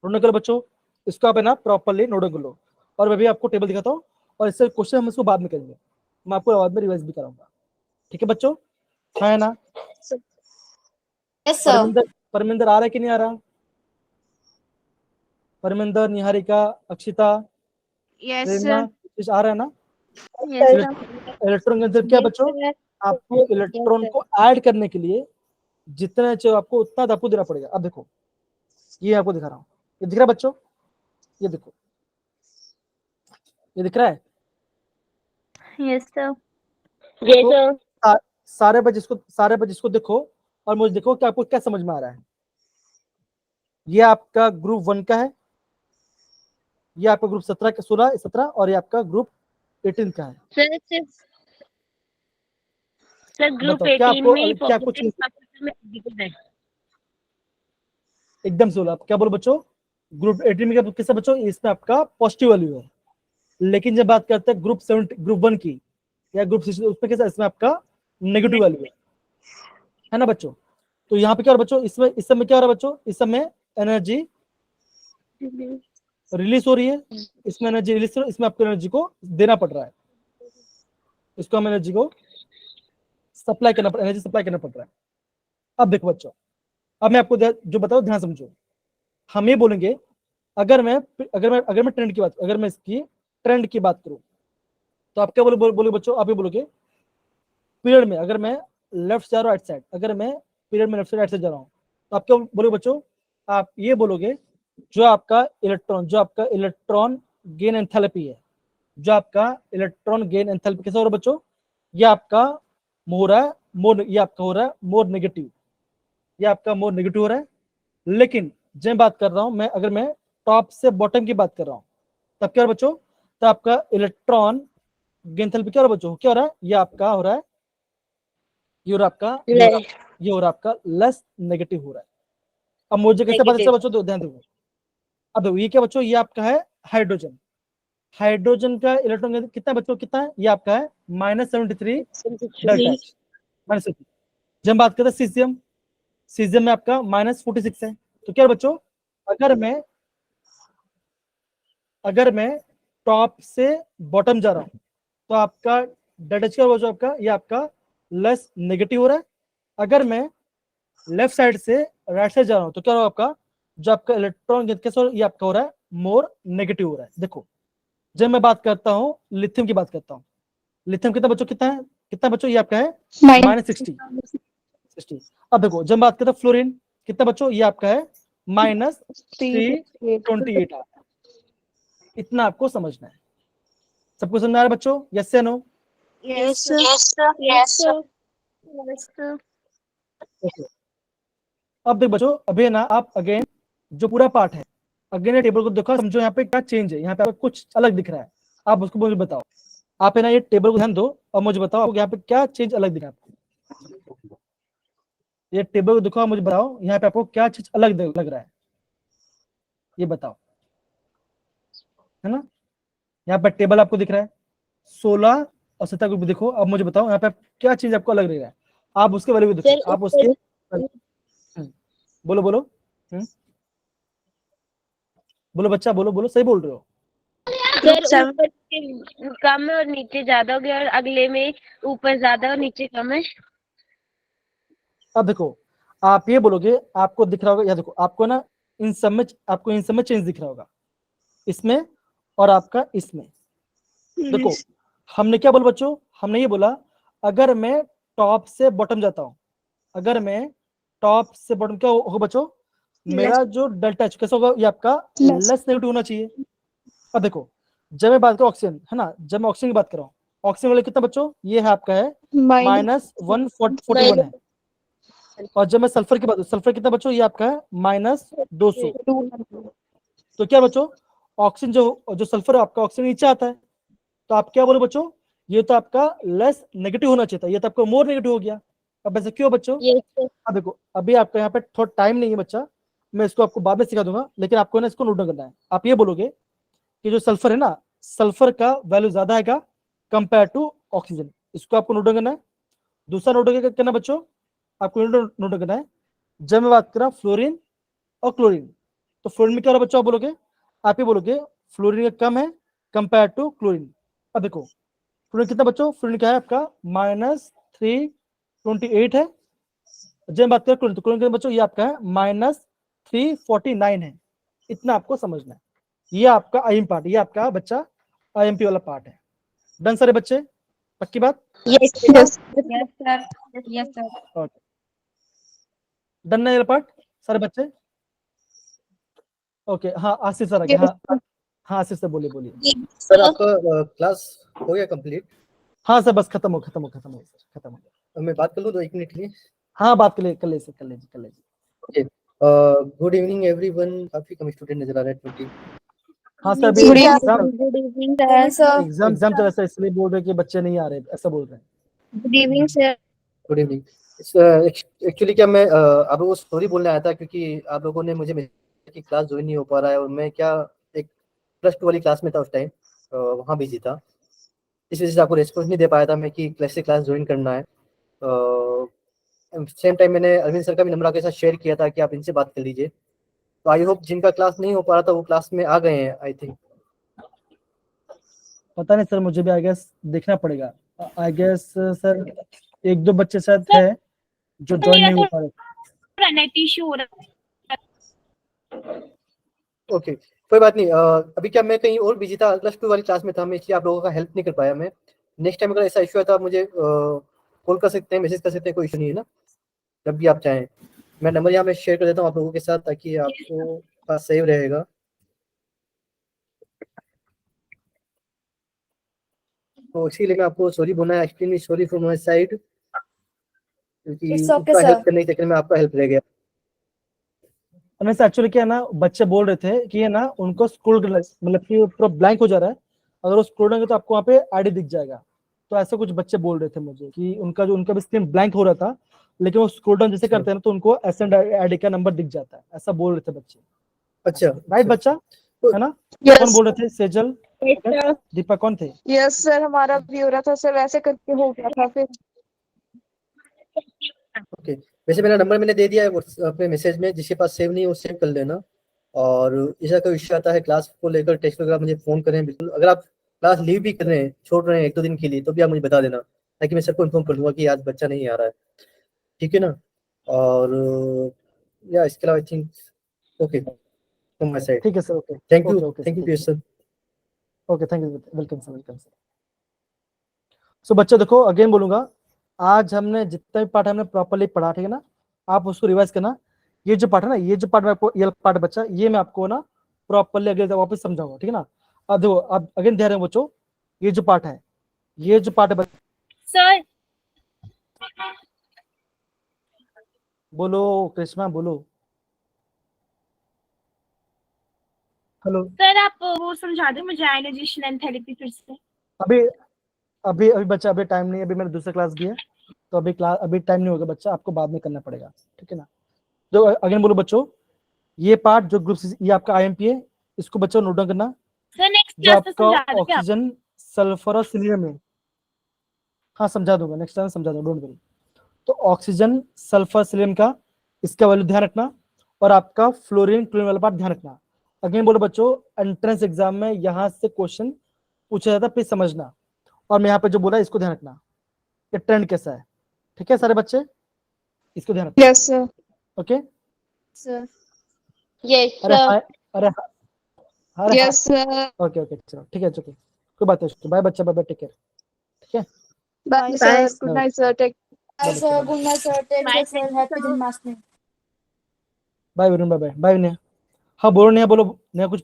नोट करो बच्चों, इसको आप है ना प्रॉपर्ली नोट कर लो। और मैं भी आपको टेबल दिखाता हूँ, और इससे क्वेश्चन हम इसको बाद में करेंगे, मैं आपको बाद में रिवाइज भी कराऊंगा। ठीक है बच्चों, है ना। Yes sir. परमिंदर आ रहा है कि नहीं आ रहा, परमिंदर, निहारिका, अक्षिता, यस प्रेरणा, सर। आ रहा है ना। Yes sir. इलेक्ट्रॉन के अंदर क्या बच्चों, आपको इलेक्ट्रॉन को ऐड करने के लिए जितना चाहिए आपको उतना आपको देना पड़ेगा। अब देखो, ये आपको दिखा रहा हूँ, ये दिख रहा है बच्चों, ये देखो, ये दिख रहा है। Yes sir. Yes sir. सारे बच्चे इसको देखो और मुझे देखो कि आपको क्या समझ में आ रहा है। ये आपका ग्रुप 1 का है, ये आपका ग्रुप 17 और ये आपका ग्रुप 18 का है। सर ग्रुप बताओ, क्या 18 में क्या कुछ पॉजिटिव में नेगेटिव है। एकदम से बोला, आप क्या बोलो बच्चों, ग्रुप 18 में किसका बच्चों, इसमें आपका पॉजिटिव वैल्यू है। लेकिन जब बात करते हैं ग्रुप 1 की या ग्रुप 6, उसमें कैसा, इसमें आपका नेगेटिव वैल्यू है ना बच्चों। तो यहाँ पे क्या हो रहा है बच्चों, इस समय क्या हो रहा है बच्चों, इस समय एनर्जी रिलीज हो रही है, इसमें एनर्जी रिलीज हो रही है, इसमें आपको एनर्जी को देना पड़ रहा है, इसको हम एनर्जी को सप्लाई करना पड़ रहा है। अब देखो बच्चों, अब मैं आपको जो बताऊं ध्यान समझो। हम ये बोलेंगे, अगर मैं ट्रेंड की बात, अगर मैं इसकी ट्रेंड की बात करूं, तो आप क्या बोलोगे बच्चों, आप ये बोलोगे पीरियड में, अगर मैं लेफ्ट जा रहा हूं राइट साइड, अगर मैं पीरियड में लेफ्ट से राइट साइड जा रहा हूं, तो आप क्या बोलोगे बच्चों, आप ये बोलोगे जो आपका इलेक्ट्रॉन गेन एंथैल्पी है, जो आपका इलेक्ट्रॉन गेन एंथैल्पी कैसा हो रहा है बच्चों, ये आपका हो रहा है मोर, ये आपका हो रहा है मोर नेगेटिव, ये आपका मोर नेगेटिव हो रहा है। लेकिन जब बात कर रहा हूं मैं, अगर मैं टॉप से बॉटम की बात कर रहा हूं, तब क्या हो रहा है बच्चों, तो आपका इलेक्ट्रॉन गेन एंथैल्पी क्या हो रहा है बच्चों, क्या हो रहा है, ये आपका हो रहा है, ये हो रहा आपका लेस नेगेटिव हो रहा है। अब मुझे कैसे पता चला बच्चों, तो ध्यान दो। अब देखो, ये क्या बच्चों, ये आपका है हाइड्रोजन, हाइड्रोजन का इलेक्ट्रॉन कितना बच्चों, कितना है, ये आपका है -73 डेल्टा एच। जब बात करते हैं सीजियम, सीजियम में आपका -46 है। तो क्या बच्चों, अगर मैं टॉप से बॉटम जा रहा हूं, तो आपका डेल्टा एच क्या होगा, जो आपका ये आपका लेस नेगेटिव हो रहा है। अगर मैं लेफ्ट साइड से राइट साइड जा रहा हूं, तो क्या होगा आपका, जो आपका इलेक्ट्रॉन कैसे ये आपका हो रहा है मोर नेगेटिव हो रहा है। देखो, जब मैं बात करता हूं लिथियम की बात करता हूं, लिथियम कितना बच्चों, ये आपका है -60। अब देखो, जब बात करते हैं फ्लोरीन, कितना बच्चों, ये आपका है -328। इतना आपको समझना है। सबको समझ में आ रहा है बच्चों, यस या no. Yes sir. Yes, sir. Okay, अब देख बच्चों, अभी ना आप अगेन जो पूरा पार्ट है, अगेन टेबल को देखो, समझो यहाँ पे क्या चेंज है, यहाँ पे आपको कुछ अलग दिख रहा है, आप उसको मुझे बताओ। आप है ना ये टेबल को ध्यान दो और मुझे बताओ आपको यहाँ पे क्या चेंज अलग दिख रहा है आपको। ये टेबल को देखो, आप मुझे बताओ यहाँ पे आपको क्या चीज अलग लग रहा है, ये बताओ, है ना। यहाँ पे टेबल आपको दिख रहा है 16 और 17 को भी देखो। अब मुझे बताओ यहाँ पे क्या चीज आपको अलग लग रहा है, आप उसके बारे में देखो, सर आप उसके बोलो बोलो, बोलो बच्चा, बोलो बोलो, सही बोल रहे हो। सर ऊपर के कम है और नीचे ज्यादा हो गया, और अगले में ऊपर ज्यादा और नीचे कम है। अब देखो, आप ये बोलोगे आपको दिख रहा होगा, या देखो आपको ना इन सब में, आपको इन सब में चेंज दिख रहा होगा, इसमें और आपका इसमें। देखो हमने क्या बोला बच्चों, हमने ये बोला अगर मैं टॉप से बॉटम जाता हूं, अगर मैं टॉप से बॉटम, क्या हो बच्चों, मेरा जो डेल्टा एच कैसा होगा, ये आपका लेस नेगेटिव होना चाहिए। अब देखो जब मैं बात करूं ऑक्सीजन, है ना, जब मैं ऑक्सीजन की बात कर रहा हूँ, ऑक्सीजन वाले कितना बच्चों, ये है आपका है -141 है, और जब मैं सल्फर की बात, सल्फर कितना बच्चों, ये आपका है -200। तो क्या बच्चों, ऑक्सीजन जो सल्फर है आपका, ऑक्सीजन नीचे आता है, तो आप क्या बोलो बच्चों, ये तो आपका लेस नेगेटिव होना चाहिए था, ये तो आपका मोर नेगेटिव हो गया। अब ऐसा क्यों बच्चों, अब देखो अभी आपका यहाँ पे थोड़ा टाइम नहीं है बच्चा, मैं इसको आपको बाद में सिखा दूंगा, लेकिन आपको ना इसको नोट डाउन करना है। आप ये बोलोगे कि जो सल्फर है ना, सल्फर का वैल्यू ज्यादा आएगा कंपेयर टू ऑक्सीजन, इसको आपको नोट डाउन करना है। दूसरा नोट डाउन करना बच्चों, आपको नोट डाउन करना है, जब मैं बात कर रहा हूँ फ्लोरीन और क्लोरीन, तो फ्लोरीन में क्या हो रहा है बच्चों, आप बोलोगे, आप ये बोलोगे फ्लोरीन का कम है कंपेयर टू क्लोरीन। अब देखो फ्लोरीन कितना बच्चों, फ्लोरीन क्या है आपका -328 है, जब बात करें क्लोरीन, तो क्लोरीन बच्चों ये आपका है -349 है। इतना आपको समझना है, ये आपका आईएम पार्ट, ये आपका बच्चा आईएमपी वाला पार्ट है। डन सारे बच्चे, पक्की बात, यस सर डन है ये पार्ट सारे बच्चे। ओके, हाँ आशीष सर आ गए, हाँ हाँ आशीष सर बोलिए बोलिए। सर आपका क्लास हो गया कंप्लीट? हाँ सर बस खत्म हो गया। मैं बात कर लूँ 2-1 मिनट के लिए? हाँ बात कर ले सर। गुड इवनिंग एवरीवन, काफी कम स्टूडेंट नजर आ रहे हैं 20। हाँ सर अभी Good exam evening, sir. Exam चल रहा है, इसलिए बोल रहे हैं कि बच्चे नहीं आ रहे, ऐसा बोल रहे हैं। Good evening, sir. Good evening. Actually क्या मैं आप लोगों को स्टोरी बोलने आया था, क्योंकि आप लोगों ने मुझे की क्लास ज्वाइन नहीं हो पा रहा है, और मैं क्या एक +2 वाली क्लास में था उस टाइम, वहाँ बिजी था, इस वजह से आपको रेस्पॉन्स नहीं दे पाया था मैं कि कैसे क्लास ज्वाइन करना है। सेम टाइम मैंने अरविंद सर का भी नंबर आपके साथ शेयर किया था कि आप इनसे बात कर लीजिए, तो आई होप जिनका क्लास नहीं हो पा रहा था वो क्लास में आ गए हैं आई थिंक। पता नहीं सर, मुझे भी आई गेस देखना पड़ेगा, आई गेस सर 1-2 बच्चे शायद है जो ज्वाइन नहीं हो पा रहे। नेट इशू हो रहा ओके कोई बात नहीं, अभी क्या मैं कहीं और बिजी था, +2 वाली क्लास में था मैं, इसलिए आप लोगों का हेल्प नहीं कर पाया मैं। नेक्स्ट टाइम अगर ऐसा इशू है तो आप मुझे कॉल कर सकते हैं, मैसेज कर सकते हैं, कोई इशू नहीं है ना, जब भी आप चाहें। मैं नंबर यहाँ पे शेयर कर देता हूँ आप लोगों के साथ, ताकि आपको पास सेव रहेगा। तो इसीलिए मैं आपको सॉरी बोलना है, extremely sorry from my side, क्योंकि उनका हेल्प करने के चक्कर में आपका हेल्प रह गया। एक्चुअली क्या है ना, बच्चे बोल रहे थे कि है ना उनको स्क्रॉल मतलब कि पूरा ब्लैंक हो जा रहा है, अगर वो स्क्रॉल करेंगे तो आपको वहाँ पे आईडी दिख जाएगा। तो ऐसा कुछ बच्चे बोल रहे थे मुझे कि उनका भी स्क्रीन ब्लैंक हो रहा था, लेकिन वो स्क्रॉल डाउन जैसे करते हैं ना तो उनको एसएन आईडी का नंबर दिख जाता है, ऐसा बोल रहे थे बच्चे। अच्छा राइट बच्चा, है ना? Yes. कौन बोल रहे थे, सेजल, दीपा, कौन थे? यस सर, हमारा भी हो रहा था सर, वैसे करके हो गया था फिर। ओके वैसे मेरा नंबर मैंने दे दिया है अपने मैसेज में, जिसके पास सेव नहीं है वो सेव कर लेना। और ऐसा कोई इश्यू आता है क्लास को लेकर, टेस्ट वगैरह, मुझे फोन करें बिल्कुल। अगर आप क्लास लीव भी कर रहे हैं, छोड़ रहे हैं 1-2 दिन के लिए, तो भी आप मुझे बता देना, ताकि मैं सर को इन्फॉर्म कर दूंगा कि आज बच्चा नहीं आ रहा है, ठीक है ना। और या इसके अलावा I think okay from my side. ठीक है sir, okay thank you okay Piyush sir. Okay, thank you, welcome sir. So बच्चों देखो, अगेन बोलूंगा, आज हमने जितना भी पार्ट हमने प्रॉपर्ली पढ़ा, ठीक है ना, आप उसको रिवाइज करना। ये जो पार्ट है ना, ये जो पार्ट में आपको ये पार्ट बच्चा, ये मैं आपको ना प्रॉपर्ली अगले वापस समझाऊंगा, ठीक है ना। अब देखो, अब अगेन ध्यान रहे बच्चों, ये जो पार्ट है, ये जो पार्ट है सर बोलो कृष्णा, बोलो। हेलो। सर आप वो समझा दो मुझे आयनाइजेशन एंथैल्पी फिर से। अभी अभी अभी बच्चा, अभी टाइम नहीं है, अभी मेरा दूसरा क्लास भी है, तो अभी टाइम नहीं होगा बच्चा, आपको बाद में करना पड़ेगा, ठीक है ना। जो अगेन बोलो बच्चों, ये पार्ट जो ग्रुप, ये आपका आईएमपी है, इसको बच्चों नोट डाउन करना। सर नेक्स्ट जो क्लास में आपका समझा दोगे आप? ऑक्सीजन, सल्फर और सिलियम है, हाँ समझा दूंगा, नेक्स्ट टाइम समझा दूंगा, डोंट वरी। तो ऑक्सीजन, सल्फर, सिलियम का इसका वैल्यू ध्यान रखना, और आपका फ्लोरीन, क्लोरीन वाला पार्ट ध्यान रखना। अगेन बोलो बच्चों, एंट्रेंस एग्जाम में यहाँ से क्वेश्चन पूछा जाता है, प्लीज समझना। और मैं यहाँ पे जो बोला इसको ध्यान रखना, ये ट्रेंड कैसा है, ठीक है सारे बच्चे, इसको ध्यान रखना। Yes sir. Okay, sir yes अरे सर। हाय, अरे अरे यस सर। ओके ओके, चलो ठीक है, ओके, कोई बात नहीं, बाय बच्चा, बाय, टेक केयर, ठीक है, bye sir, good night sir, take bye बच्चा, good night sir, take care sir, happy Janmashtami. Bye Varun, bye bye, bye Neha. हाँ बोलो नेहा, बोलो नेहा, कुछ